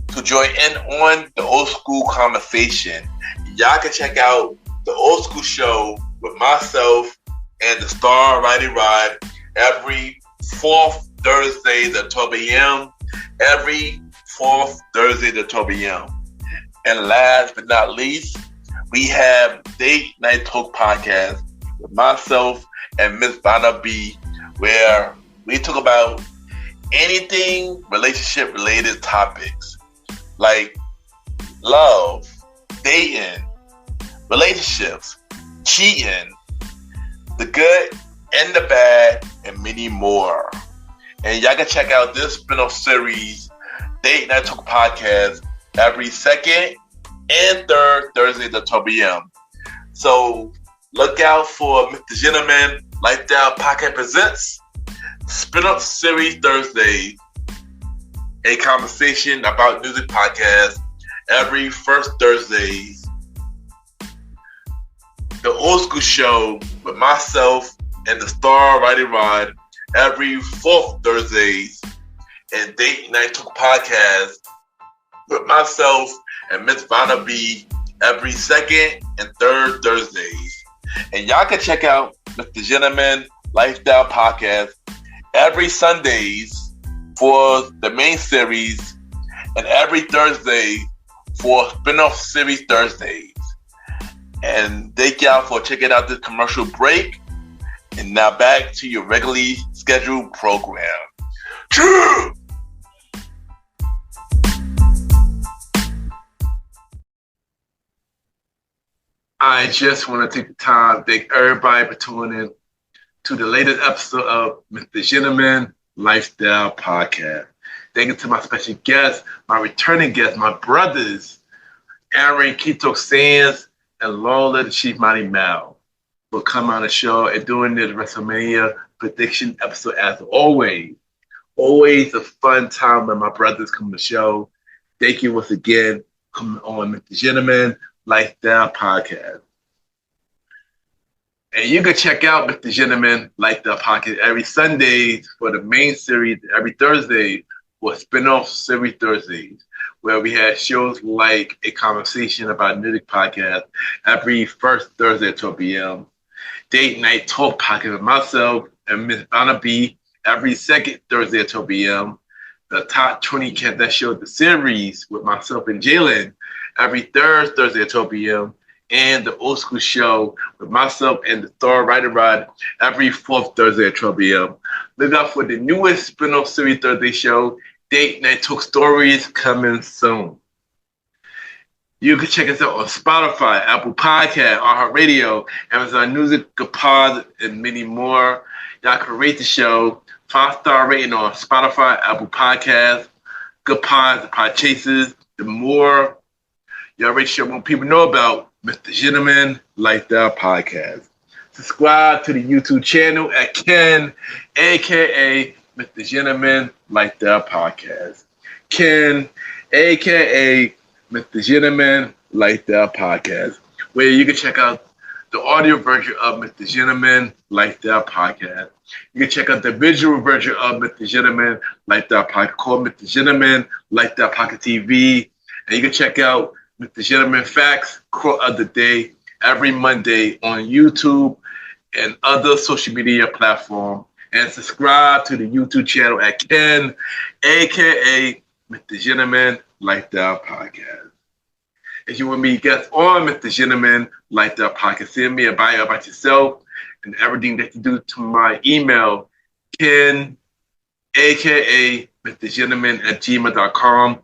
to join in on the old school conversation. Y'all can check out the Old School Show with myself and the star Roddy Rod every fourth Thursday at 12 a.m. Every fourth Thursday at 12 p.m. And last but not least, we have Date Night Talk Podcast with myself and Miss Vanna B, where we talk about anything relationship related topics like love, dating, relationships, cheating, the good and the bad, and many more. And y'all can check out this spin-off series, Date Night Talk Podcast, every second and third Thursday at 12 p.m. So look out for Mr. Gentleman Lifestyle Podcast Presents Spin-off Series Thursday, a conversation about music podcast every first Thursdays. The Old School Show with myself and the Star Riding Rod every fourth Thursdays, and Date Night Talk Podcast with myself and Miss Vanna B every second and third Thursdays. And y'all can check out Mr. Gentleman Lifestyle Podcast every Sundays for the main series and every Thursday for spin-off series Thursdays. And thank y'all for checking out this commercial break. And now back to your regularly scheduled program. True. I just want to take the time to thank everybody for tuning in to the latest episode of Mr. Gentleman Lifestyle Podcast. Thank you to my special guests, my returning guests, my brothers, Aaron Keto Sands and Lola Chief Malimal, for coming on the show and doing this Wrestlemania prediction episode as always. Always a fun time when my brothers come to the show. Thank you once again for coming on Mr. Gentleman Lifestyle Podcast. And you can check out Mr. Gentleman Lifestyle Podcast every Sunday for the main series, every Thursday for spin-off series Thursdays, where we have shows like a conversation about music podcast every first Thursday at 12 p.m. Date Night Talk Podcast with myself and Miss Vanna B every second Thursday at 12 p.m. The Top 20 Countdown Show, the series with myself and Jalen every third Thursday at 12 p.m. And the Old School Show with myself and the Thor Rider Rod every fourth Thursday at 12 p.m. Look out for the newest spin-off series Thursday show, Date Night Talk Stories, coming soon. You can check us out on Spotify, Apple Podcast, iHeartRadio, Amazon Music, Good Pods, and many more. Y'all can rate the show 5-star rating on Spotify, Apple Podcasts, Good Pods, the Pod Chasers. The more y'all rate the show, more people know about Mr. Gentleman Lifestyle Podcast. Subscribe to the YouTube channel at Ken, a.k.a. Mr. Gentleman Lifestyle Podcast. Ken, a.k.a. Mr. Gentleman Lifestyle Podcast, where you can check out the audio version of Mr. Gentleman Lifestyle Podcast. You can check out the visual version of Mr. Gentleman Lifestyle Podcast called Mr. Gentleman Lifestyle Podcast TV. And you can check out Mr. Gentleman Facts, Quote of the Day, every Monday on YouTube and other social media platforms. And subscribe to the YouTube channel at Ken, a.k.a. Mr. Gentleman Lifestyle Podcast. If you want me to guest on Mr. Gentleman Lifestyle Podcast, send me a bio about yourself and everything that you do to my email, Ken, a.k.a. Mr. Gentleman at gmail.com,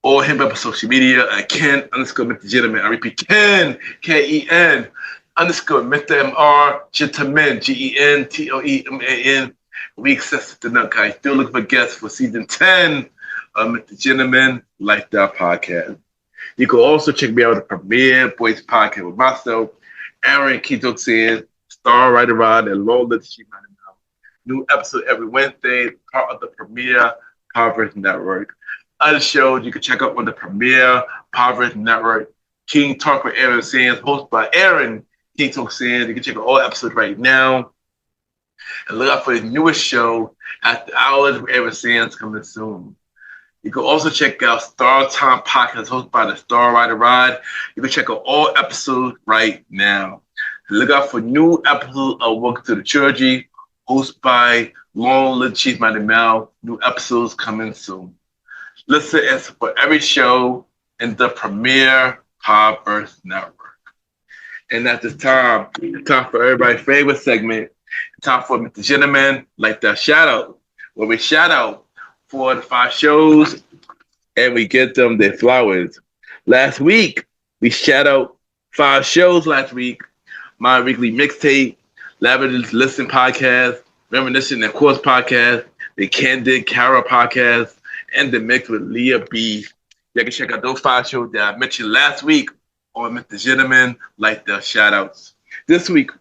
or hit me up on social media at Ken_Mr. Gentleman. I repeat, Ken, Ken, _Mr. M.R. Gentleman, GENTOEMAN. We accept the nut guy. Still looking for guests for season 10 of Mr. Gentleman Lifestyle Podcast. You can also check me out on the premiere Boyz podcast with myself, Aaron Keto Sands, Star Rider Rod, and Lola Chief Malimal. New episode every Wednesday, part of the premiere Powerverse Network. Other shows you can check out on the premiere Powerverse Network, King Talk with Aaron Sands, hosted by Aaron Keto Sands. You can check out all episodes right now. And look out for the newest show, After Hours with Aaron Sands, coming soon. You can also check out Star Time Podcast hosted by the Star Rider Rod. You can check out all episodes right now. And look out for new episodes of Welcome to the Trilogy hosted by Long Live Chief Malimal. New episodes coming soon. Listen and support every show in the premier Podverse network. And at this time, it's time for everybody's favorite segment. It's time for Mr. Gentleman Like the Shout Out, where we shout out 4 to 5 shows and we get them their flowers. Last week, we shout out 5 shows last week. My Weekly Mixtape, Lavenders Listen Podcast, Reminiscent and Course Podcast, the Candid Cara Podcast, and The Mix with Leah B. You can check out those 5 shows that I mentioned last week on Mr. Gentleman Like the Shout Outs. This week,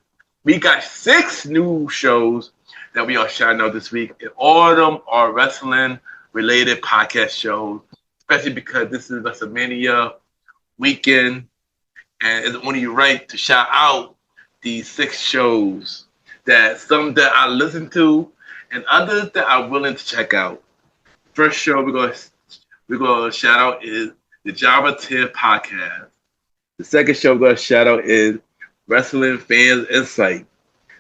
we got 6 new shows that we are shouting out this week, and all of them are wrestling-related podcast shows, especially because this is WrestleMania weekend, and it's only right to shout out these 6 shows that some that I listen to and others that I'm willing to check out. First show we're gonna shout out is the Java Tier Podcast. The second show we're gonna shout out is Wrestling Fans Insight.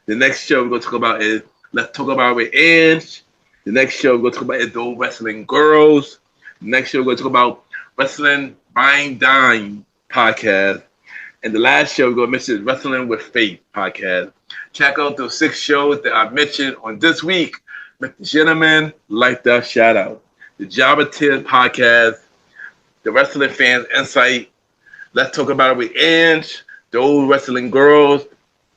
The next show we're gonna talk about is Let's Talk About with Ange. The next show we're gonna talk about is Those Wrestling Girls. The next show we're gonna talk about Wrestling Buying Dime Podcast. And the last show we're gonna mention is Wrestling with Faith Podcast. Check out those 6 shows that I mentioned on this week. Mr. Gentleman Like the Shout Out. The Java Tier Podcast, the Wrestling Fans Insight, Let's Talk About It with Ange, the Old Wrestling Girls,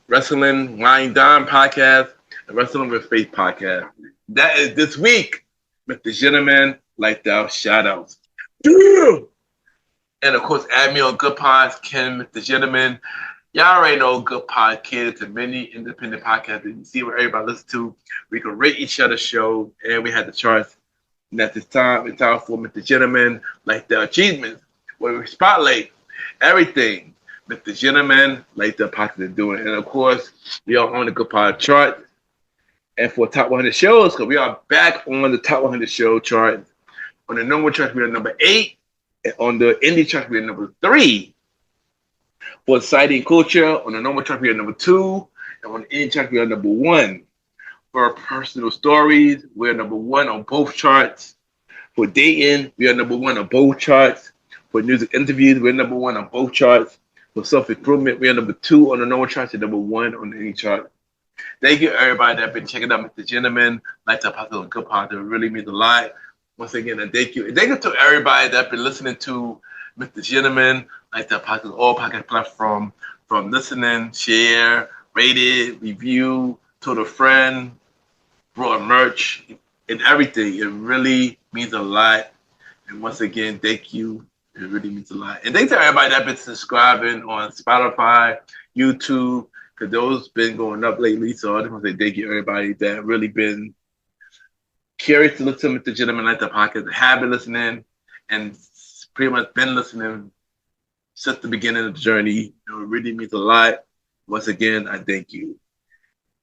Wrestling Wine Dime Podcast, and Wrestling with Faith Podcast. That is this week, Mr. Gentleman Like the Shout Outs. And of course, add me on Good Pods, Ken, Mr. Gentleman. Y'all already know Good Pod catered to many independent podcasts that you see what everybody listens to. We can rate each other's show, and we had the charts. And at this time, it's time for Mr. Gentleman Like the Achievements, where we spotlight everything Mr. Gentleman Like the podcast is doing. And of course, we are on the Good Pod chart. And for top 100 shows, because we are back on the top 100 show chart. On the number chart, we are number 8. And on the indie chart, we are number 3. For Society and Culture, on the normal chart, we are number 2. And on the indie chart, we are number 1. For Personal Stories, we are number 1 on both charts. For Dating, we are number 1 on both charts. For Music Interviews, we are number 1 on both charts. For Self-Improvement, we are number 2 on the normal charts and number 1 on the indie chart. Thank you, everybody that have been checking out Mr. Gentleman Like the Podcast on Good Pod. It really means a lot. Once again, and thank you. And thank you to everybody that have been listening to Mr. Gentleman Like the Podcast, all podcast platforms, from listening, share, rated, review, told a friend, brought merch, and everything. It really means a lot. And once again, thank you. It really means a lot. And thanks to everybody that been subscribing on Spotify, YouTube, because those been going up lately. So I just want to say thank you, everybody that really been curious to listen to Mr. Gentleman Like the Podcast, have been listening, and pretty much been listening since the beginning of the journey. It really means a lot. Once again, I thank you.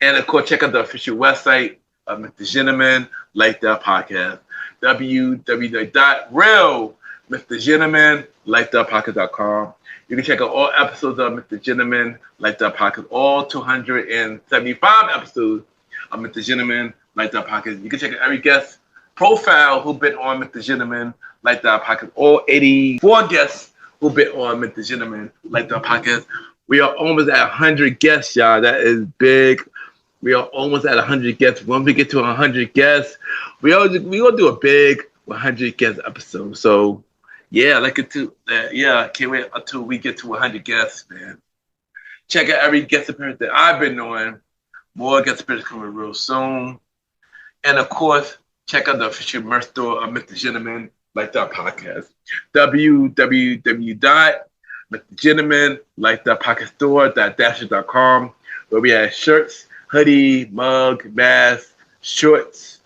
And of course, check out the official website of Mr. Gentleman Like the Podcast, www.realmrgentlemanlikethepodcast.com. You can check out all episodes of Mr. Gentleman Like the Podcast, all 275 episodes of Mr. Gentleman Like the Podcast. You can check out every guest profile who've been on Mr. Gentleman Like the Podcast, all 84 guests who've been on Mr. Gentleman Like the Podcast. We are almost at 100 guests, y'all. That is big. We are almost at 100 guests. Once we get to 100 guests, we gonna do a big 100 guest episode. So yeah, I can't wait until we get to 100 guests, man. Check out every guest appearance that I've been on. More guest appearances coming real soon. And of course, check out the official merch store of Mr. Gentleman Like the Podcast. www.mrgentlemanlikethepodcaststore.dasher.com, where we have shirts, hoodie, mug, mask, shorts,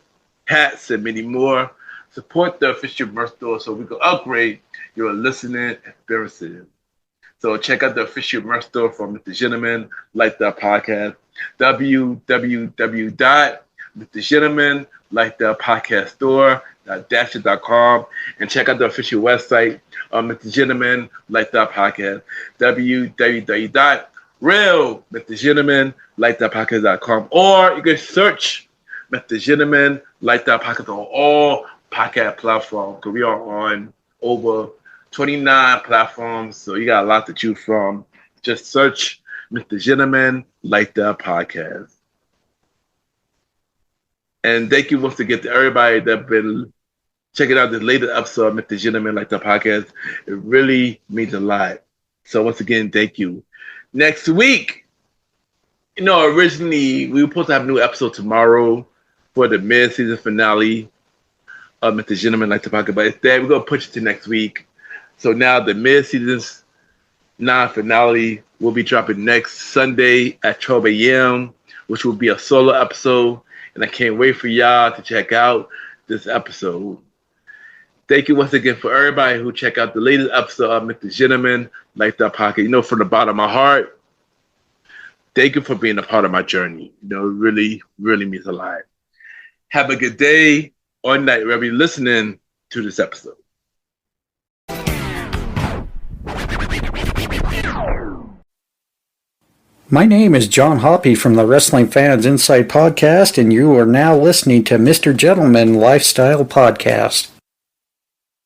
hats, and many more. Support the official merch store so we can upgrade your listening experiences. So check out the official merch store for Mr. Gentleman Like the Podcast. www.mrgentlemanlikethepodcaststore.dasher.com, and check out the official website of Mr. Gentleman Like the Podcast, www.realmrgentlemanlikethepodcast.com, or you can search Mr. Gentleman Like the Podcast on all podcast platform, because we are on over 29 platforms, so you got a lot to choose from. Just search Mr. Gentleman Like That Podcast. And thank you once again to everybody that's been checking out this latest episode of Mr. Gentleman Like That Podcast. It really means a lot. So once again, thank you. Next week, originally we were supposed to have a new episode tomorrow for the mid-season finale of Mr. Gentleman Like That Podcast, but instead we're going to push it to next week. So now the mid-season finale will be dropping next Sunday at 12 a.m., which will be a solo episode. And I can't wait for y'all to check out this episode. Thank you once again for everybody who check out the latest episode of Mr. Gentleman Like That Podcast. From the bottom of my heart, thank you for being a part of my journey. It really, really means a lot. Have a good day or night wherever you're listening to this episode. My name is John Hoppy from the Wrestling Fans Inside Podcast, and you are now listening to Mr. Gentleman Lifestyle Podcast.